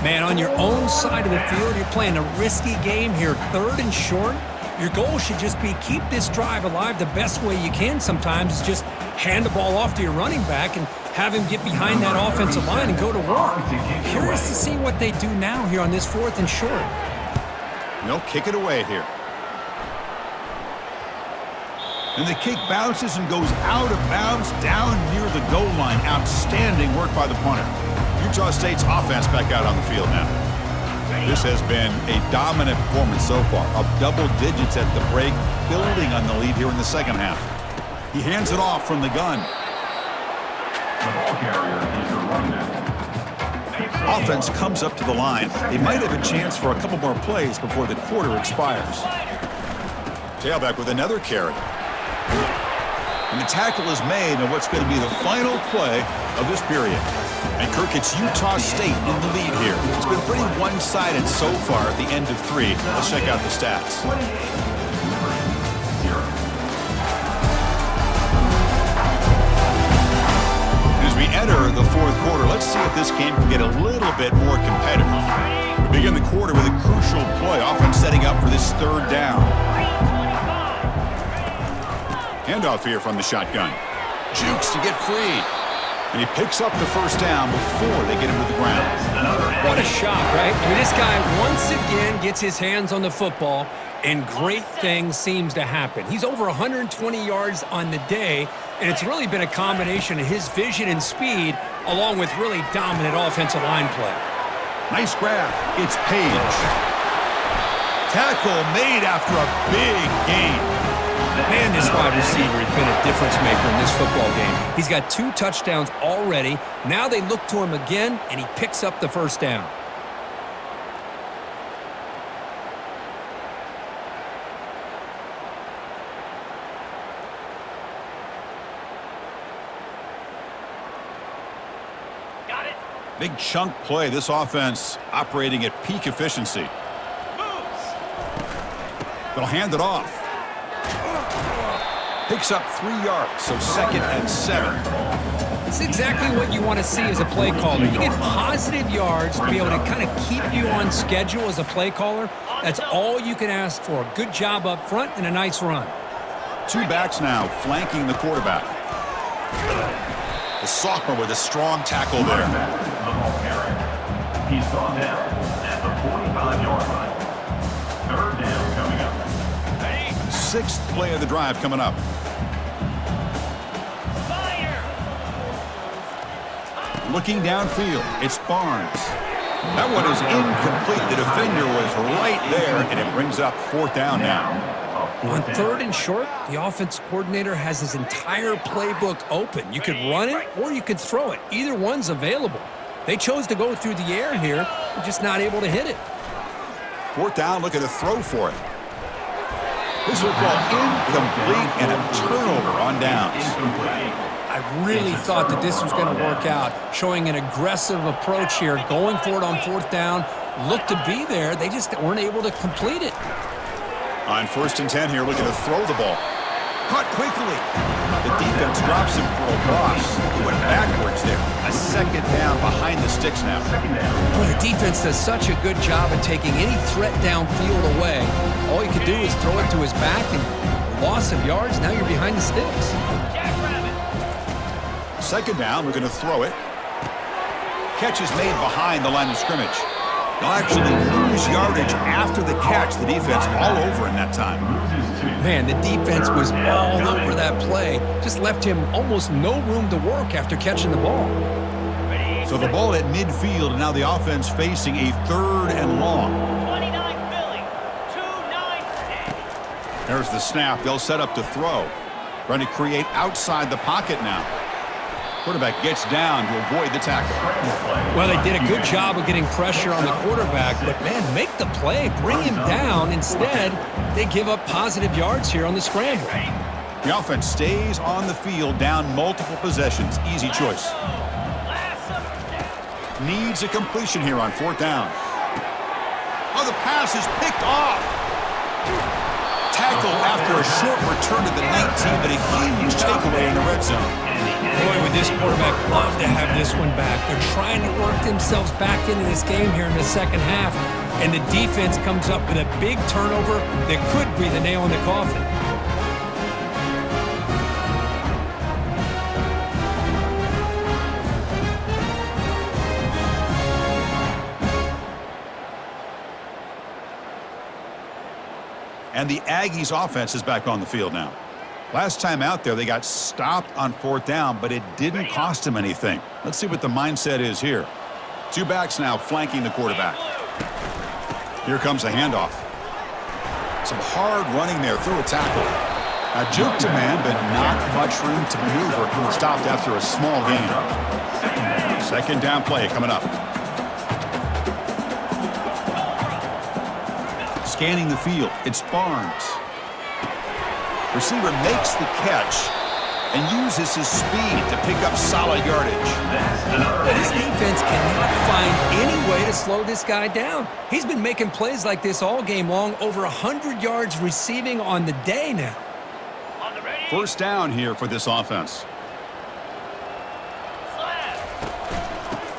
Man, on your own side of the field, you're playing a risky game here, 3rd and short. Your goal should just be keep this drive alive the best way you can sometimes is just hand the ball off to your running back and have him get behind that offensive line and go to work. Curious to see what they do now here on this 4th and short. They'll kick it away here. And the kick bounces and goes out of bounds down near the goal line. Outstanding work by the punter. Utah State's offense back out on the field now. This has been a dominant performance so far. Up double digits at the break, building on the lead here in the second half. He hands it off from the gun. The ball carrier is the running back. Offense comes up to the line. They might have a chance for a couple more plays before the quarter expires. Tailback with another carry. And the tackle is made on what's going to be the final play of this period. And Kirk, it's Utah State in the lead here. It's been pretty one-sided so far at the end of 3. Let's check out the stats. As we enter the 4th quarter, let's see if this game can get a little bit more competitive. We begin the quarter with a crucial play, often setting up for this 3rd down. Handoff here from the shotgun. Jukes to get free. And he picks up the first down before they get him to the ground. What a shock, right? I mean, this guy once again gets his hands on the football, and great things seems to happen. He's over 120 yards on the day, and it's really been a combination of his vision and speed along with really dominant offensive line play. Nice grab. It's Page. Tackle made after a big gain. Man, this wide receiver has been a difference maker in this football game. He's got 2 touchdowns already. Now they look to him again, and he picks up the first down. Big chunk play. This offense operating at peak efficiency. They'll hand it off. Picks up 3 yards, so 2nd and 7. It's exactly what you want to see as a play caller. You get positive yards to be able to kind of keep you on schedule as a play caller. That's all you can ask for. Good job up front and a nice run. 2 backs now flanking the quarterback. The sophomore with a strong tackle there. The ball carrier. He's gone down at the 45-yard line. 3rd down coming up. 6th play of the drive coming up. Looking downfield, it's Barnes. That one is incomplete. The defender was right there, and it brings up 4th down now. On 3rd and short, the offense coordinator has his entire playbook open. You could run it or you could throw it. Either one's available. They chose to go through the air here, but just not able to hit it. 4th down, looking to throw for it. This will fall incomplete and a turnover on downs. I really thought that this was going to work out, showing an aggressive approach here, going for it on 4th down, looked to be there. They just weren't able to complete it. On 1st and 10 here, looking to throw the ball. Caught quickly. The defense drops him for a loss. He went backwards there. A 2nd down behind the sticks now. Well, the defense does such a good job of taking any threat downfield away. All you could do is throw it to his back, and a loss of yards, now you're behind the sticks. 2nd down, we're going to throw it. Catch is made behind the line of scrimmage. They'll actually lose yardage after the catch. The defense all over in that time. Man, the defense was all over that play. Just left him almost no room to work after catching the ball. So the ball at midfield, and now the offense facing a 3rd and long. 29 Philly, 2-9. There's the snap. They'll set up to throw. Trying to create outside the pocket now. Quarterback gets down to avoid the tackle. Well, they did a good job of getting pressure on the quarterback, but, man, make the play. Bring him down. Instead, they give up positive yards here on the scramble. The offense stays on the field, down multiple possessions. Easy choice. Needs a completion here on 4th down. Oh, the pass is picked off. Tackle after a short return to the 19, but a huge takeaway in the red zone. Boy, would this quarterback love to have this one back. They're trying to work themselves back into this game here in the 2nd half, and the defense comes up with a big turnover that could be the nail in the coffin. And the Aggies offense is back on the field now. Last time out there, they got stopped on 4th down, but it didn't cost them anything. Let's see what the mindset is here. 2 backs now flanking the quarterback. Here comes a handoff. Some hard running there through a tackle. A juke to man, but not much room to maneuver. Stopped after a small gain. 2nd down play coming up. Scanning the field, it's Barnes. Receiver makes the catch and uses his speed to pick up solid yardage. This defense cannot find any way to slow this guy down. He's been making plays like this all game long, over 100 yards receiving on the day now. 1st down here for this offense.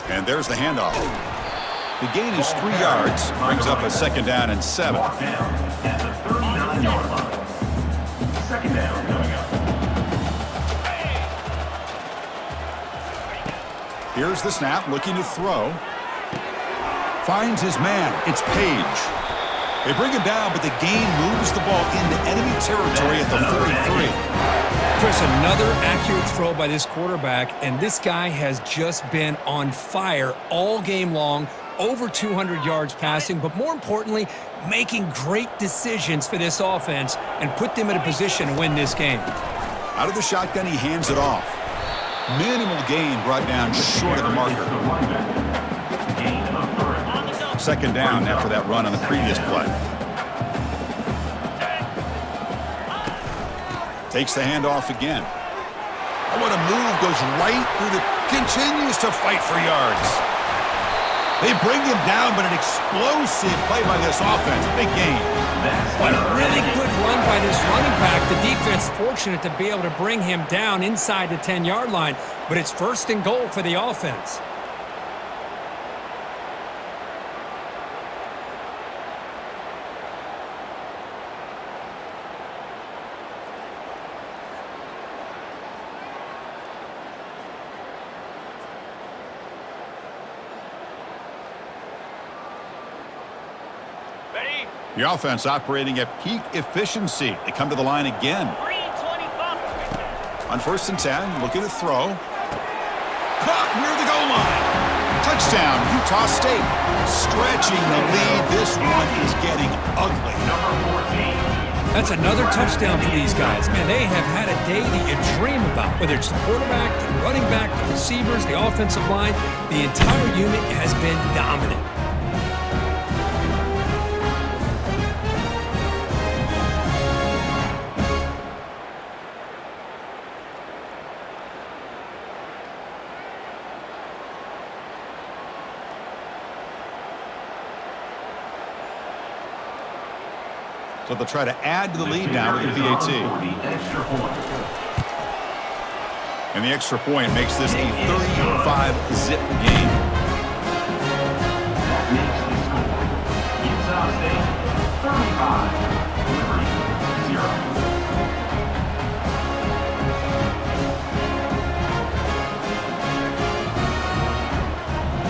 And there's the handoff. The gain is 3 yards, brings up a 2nd down and 7. At the 39-yard line. 2nd down coming up. Here's the snap, looking to throw. Finds his man. It's Page. They bring him down, but the gain moves the ball into enemy territory at the 43. Chris, another accurate throw by this quarterback, and this guy has just been on fire all game long, over 200 yards passing, but more importantly, making great decisions for this offense and put them in a position to win this game. Out of the shotgun, he hands it off. Minimal gain brought down short of the marker. Second down after that run on the previous play. Takes the handoff again. Oh, what a move. Goes right through the... Continues to fight for yards. They bring him down, but an explosive play by this offense. Big gain. What a really good run by this running back. The defense fortunate to be able to bring him down inside the 10-yard line, but it's first and goal for the offense. The offense operating at peak efficiency. They come to the line again. On 1st and 10, looking to throw. Caught near the goal line. Touchdown, Utah State. Stretching the lead. This one is getting ugly. That's another touchdown for these guys. Man, they have had a day that you dream about. Whether it's the quarterback, the running back, the receivers, the offensive line, the entire unit has been dominant. So they'll try to add to the lead now with the PAT. And the extra point makes this a 35-zip game. That makes the score. Utah State 35, Liberty 0.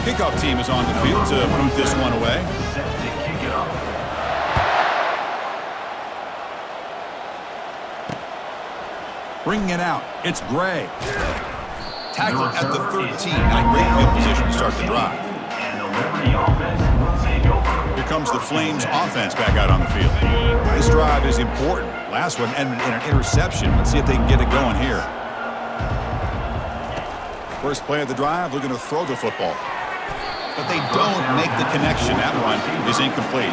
Kickoff team is on the field to boot this one away. Set to kick it off. Bringing it out, it's Gray. Tackle at the 13. Not great field position to start the drive. And the Liberty offense will take over. Here comes the Flames offense back out on the field. This drive is important. Last one ended in an interception. Let's see if they can get it going here. First play of the drive, looking to throw the football. But they don't make the connection. That one is incomplete.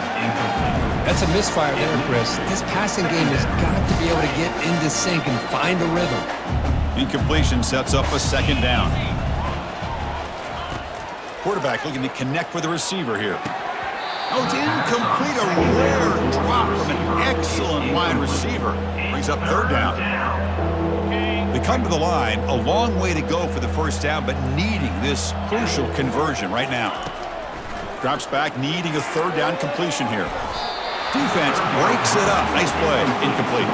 That's a misfire there, Chris. This passing game has got to be able to get into sync and find a rhythm. Incompletion sets up a second down. Quarterback looking to connect with the receiver here. Oh, it's incomplete. A rare drop from an excellent wide receiver. Brings up third down. They come to the line, a long way to go for the first down, but needing this crucial conversion right now. Drops back, needing a third down completion here. Defense breaks it up. Nice play. Incomplete.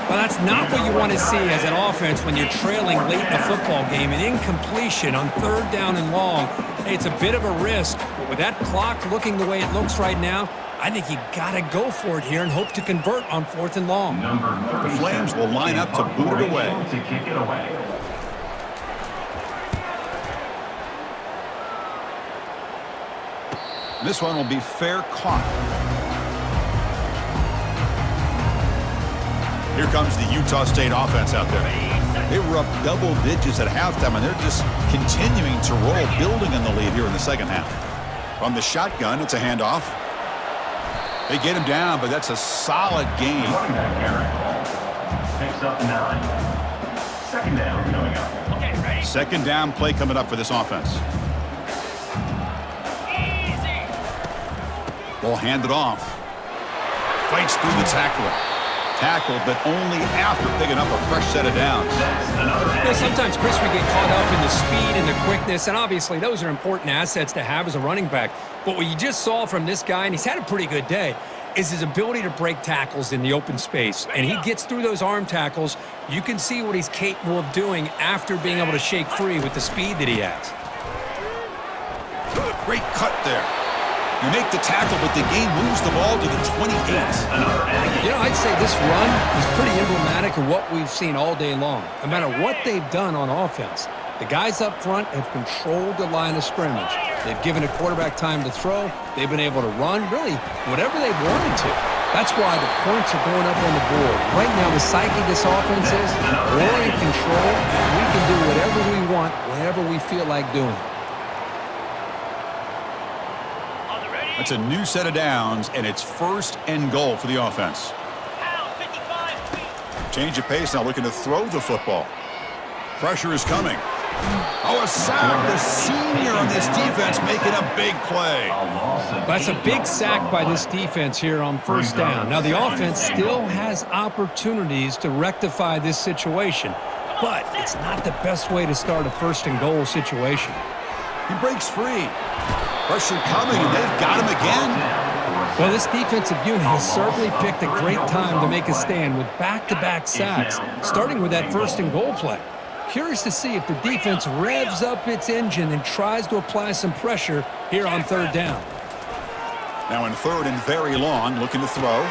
Well, that's not what you want to see as an offense when you're trailing late in a football game. An incompletion on third down and long. Hey, it's a bit of a risk, but with that clock looking the way it looks right now, I think you got to go for it here and hope to convert on 4th and long. The Flames will line up to boot it away. To kick it away. This one will be fair caught. Here comes the Utah State offense out there. They were up double digits at halftime, and they're just continuing to roll, building on the lead here in the second half. From the shotgun, it's a handoff. They get him down, but that's a solid gain. Running back carry. Picks up 9. Second down coming up. Okay, ready? Second down play coming up for this offense. Easy. Ball handed off. Fights through the tackler. Tackled, but only after picking up a fresh set of downs. Sometimes, Chris, we get caught up in the speed and the quickness, and obviously those are important assets to have as a running back. But what you just saw from this guy, and he's had a pretty good day, is his ability to break tackles in the open space. And he gets through those arm tackles. You can see what he's capable of doing after being able to shake free with the speed that he has. Great cut there. You make the tackle, but the game moves the ball to the 28. You know, I'd say this run is pretty emblematic of what we've seen all day long. No matter what they've done on offense, the guys up front have controlled the line of scrimmage. They've given a quarterback time to throw. They've been able to run, really, whatever they've wanted to. That's why the points are going up on the board. Right now, the psyche of this offense is we're in control, and we can do whatever we want, whenever we feel like doing it. That's a new set of downs, and it's 1st and goal for the offense. Change of pace now, looking to throw the football. Pressure is coming. Oh, a sack. The senior on this defense making a big play. That's a big sack by this defense here on 1st down. Now, the offense still has opportunities to rectify this situation, but it's not the best way to start a 1st and goal situation. He breaks free. Pressure coming, and they've got him again. Well, this defensive unit has certainly picked a great time to make a stand with back-to-back sacks, starting with that 1st and goal play. Curious to see if the defense revs up its engine and tries to apply some pressure here on 3rd down. Now in 3rd and very long, looking to throw.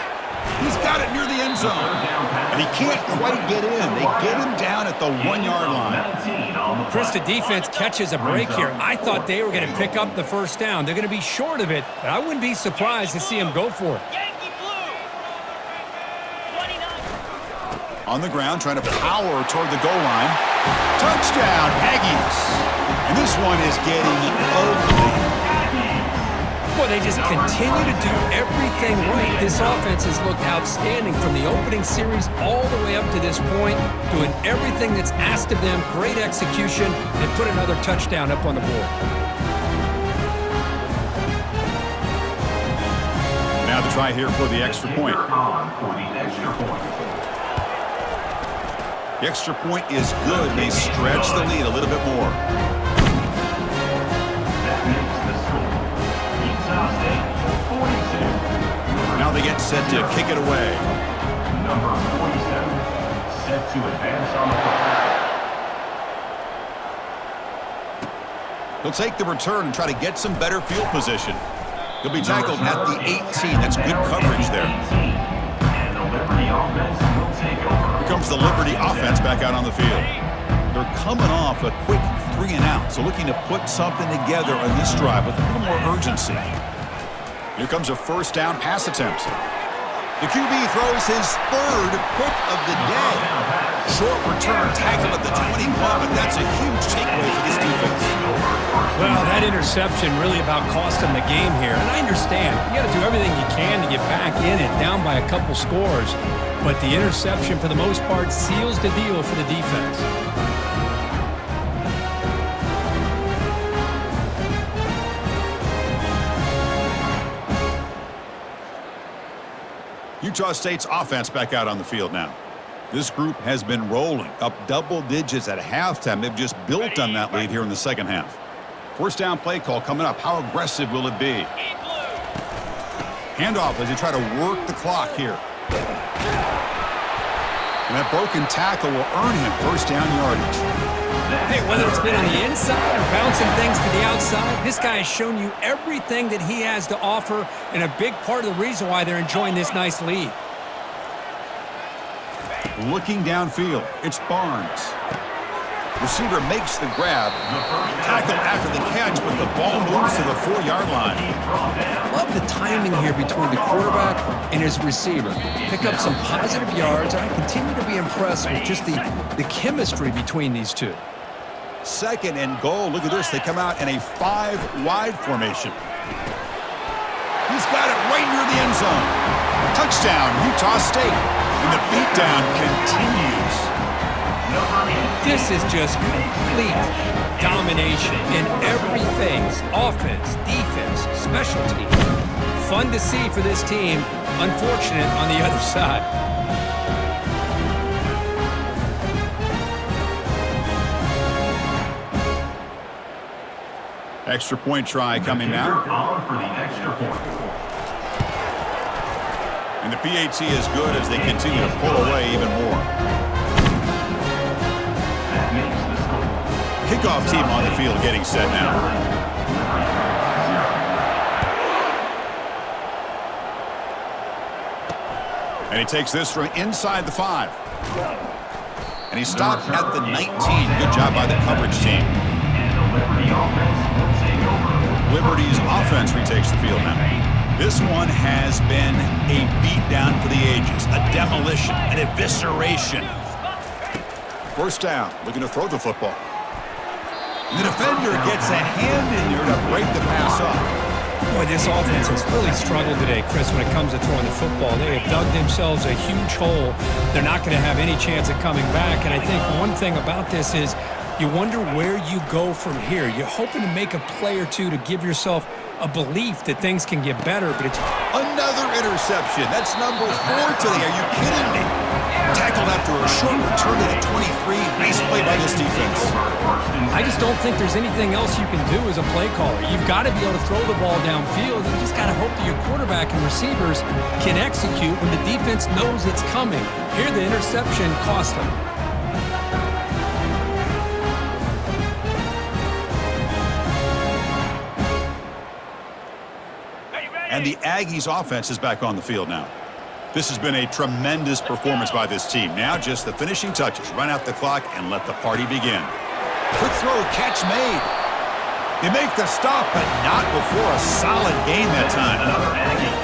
He's got it near the end zone. And he can't quite get in. They get him down at the 1-yard line. Chris, the defense catches a break here. I thought they were going to pick up the 1st down. They're going to be short of it, but I wouldn't be surprised to see him go for it. On the ground, trying to power toward the goal line. Touchdown, Aggies. And this one is getting ugly. Boy, they just continue to do everything right. This offense has looked outstanding from the opening series all the way up to this point, doing everything that's asked of them, great execution, and put another touchdown up on the board. Now to try here for the extra point. The extra point is good. They stretch the lead a little bit more. That makes the score. Utah State 42. Now they get set to kick it away. Number 47 set to advance on the football. He'll take the return and try to get some better field position. He'll be tackled at the 18. That's good coverage there. And the Liberty offense will take over. Here comes the Liberty offense back out on the field. They're coming off a quick 3 and out, so looking to put something together on this drive with a little more urgency. Here comes a 1st down pass attempt. The QB throws his 3rd pick of the day. Short return, tackle at the 21, but that's a huge takeaway for this defense. Well, that interception really about cost them the game here. And I understand. You got to do everything you can to get back in it, down by a couple scores. But the interception, for the most part, seals the deal for the defense. Utah State's offense back out on the field now. This group has been rolling up double digits at halftime. They've just built on that lead here in the 2nd half. 1st down play call coming up. How aggressive will it be? Handoff as they try to work the clock here. And that broken tackle will earn him 1st down yardage. Hey, whether it's been on the inside or bouncing things to the outside, this guy has shown you everything that he has to offer, and a big part of the reason why they're enjoying this nice lead. Looking downfield, it's Barnes. Receiver makes the grab. Tackled after the catch, but the ball moves to the 4-yard line. Love the timing here between the quarterback and his receiver. Pick up some positive yards, and I continue to be impressed with just the chemistry between these two. 2nd and goal. Look at this. They come out in a 5-wide formation. He's got it right near the end zone. Touchdown, Utah State. And the beatdown continues. This is just complete domination in every phase. Offense, defense, special teams. Fun to see for this team. Unfortunate on the other side. Extra point try coming now. For the extra point. And the PAT is good as they continue to pull away even more. That makes the score. Kickoff team on the field getting set now. And he takes this from inside the 5. And he stopped at the 19. Good job by the coverage team. And the Liberty offense will take over. Liberty's offense retakes the field now. This one has been a beatdown for the ages, a demolition, an evisceration. First down, looking to throw the football. The defender gets a hand in there to break the pass up. Boy, this offense has really struggled today, Chris, when it comes to throwing the football. They have dug themselves a huge hole. They're not going to have any chance of coming back. And I think one thing about this is you wonder where you go from here. You're hoping to make a play or two to give yourself a belief that things can get better, but it's... Another interception. That's number 4 today. Are you kidding me? Tackled after a short return to the 23. Nice play by this defense. I just don't think there's anything else you can do as a play caller. You've got to be able to throw the ball downfield. You just got to hope that your quarterback and receivers can execute when the defense knows it's coming. Here, the interception cost them. And the Aggies offense is back on the field now. This has been a tremendous performance by this team. Now just the finishing touches. Run out the clock and let the party begin. Quick throw, catch made. They make the stop, but not before a solid gain that time.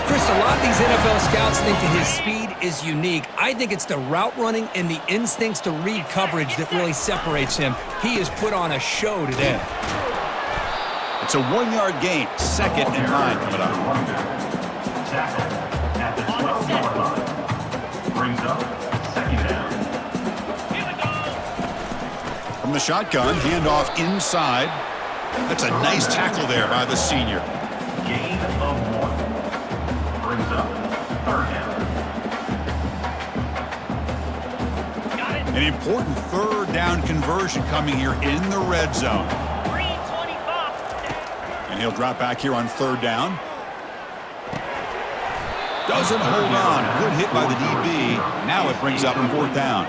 Chris, a lot of these NFL scouts think that his speed is unique. I think it's the route running and the instincts to read coverage that really separates him. He has put on a show today. It's a 1-yard gain. 2nd and 9 coming up. Tackle at the 12-yard line. Brings up 2nd down. From the shotgun, handoff inside. That's a nice tackle there by the senior. Gain of 1. Brings up 3rd down. An important 3rd down conversion coming here in the red zone. And he'll drop back here on 3rd down. Doesn't hold on. Good hit by the DB. Now it brings up 4th down.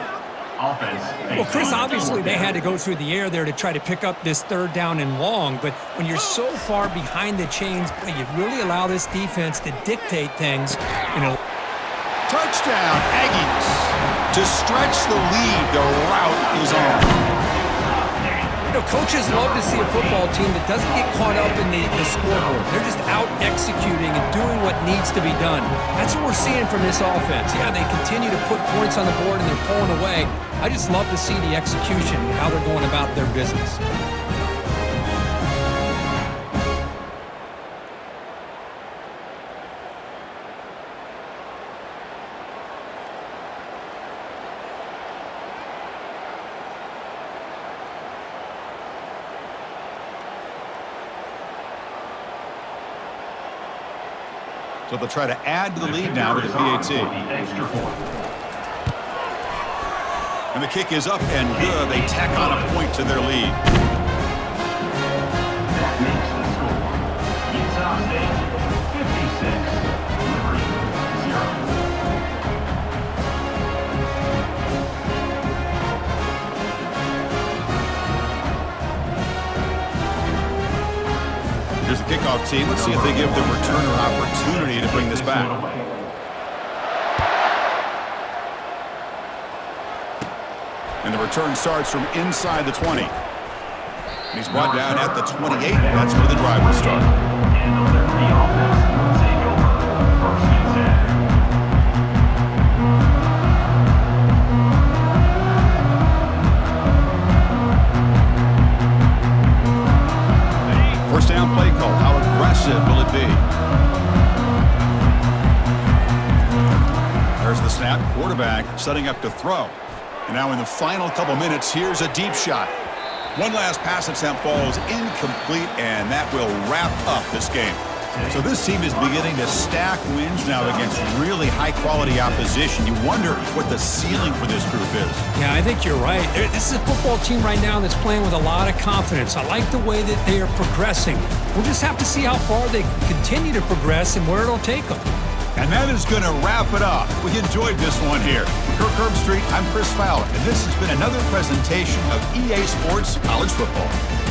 Well, Chris, obviously they had to go through the air there to try to pick up this 3rd down and long, but when you're so far behind the chains, you really allow this defense to dictate things. Touchdown, Aggies. To stretch the lead, the route is on. Coaches love to see a football team that doesn't get caught up in the scoreboard. They're just out executing and doing what needs to be done. That's what we're seeing from this offense. Yeah, they continue to put points on the board and they're pulling away. I just love to see the execution and how they're going about their business. So they'll try to add to the lead now with the PAT. And the kick is up and good. They tack on a point to their lead. That makes the score. Utah State 56, Liberty 0. Here's the kickoff team. Let's see if they give the returner opportunity to bring this back. And the return starts from inside the 20. And he's brought down at the 28. That's where the drive will start. And the Liberty offense will take over 1st and 10. First down play call. How aggressive will it be? There's the snap. Quarterback setting up to throw. And now in the final couple minutes, here's a deep shot. One last pass attempt falls incomplete, and that will wrap up this game. So this team is beginning to stack wins now against really high-quality opposition. You wonder what the ceiling for this group is. Yeah, I think you're right. This is a football team right now that's playing with a lot of confidence. I like the way that they are progressing. We'll just have to see how far they continue to progress and where it'll take them. And that is going to wrap it up. We enjoyed this one here. From Kirk Herbstreit, I'm Chris Fowler, and this has been another presentation of EA Sports College Football.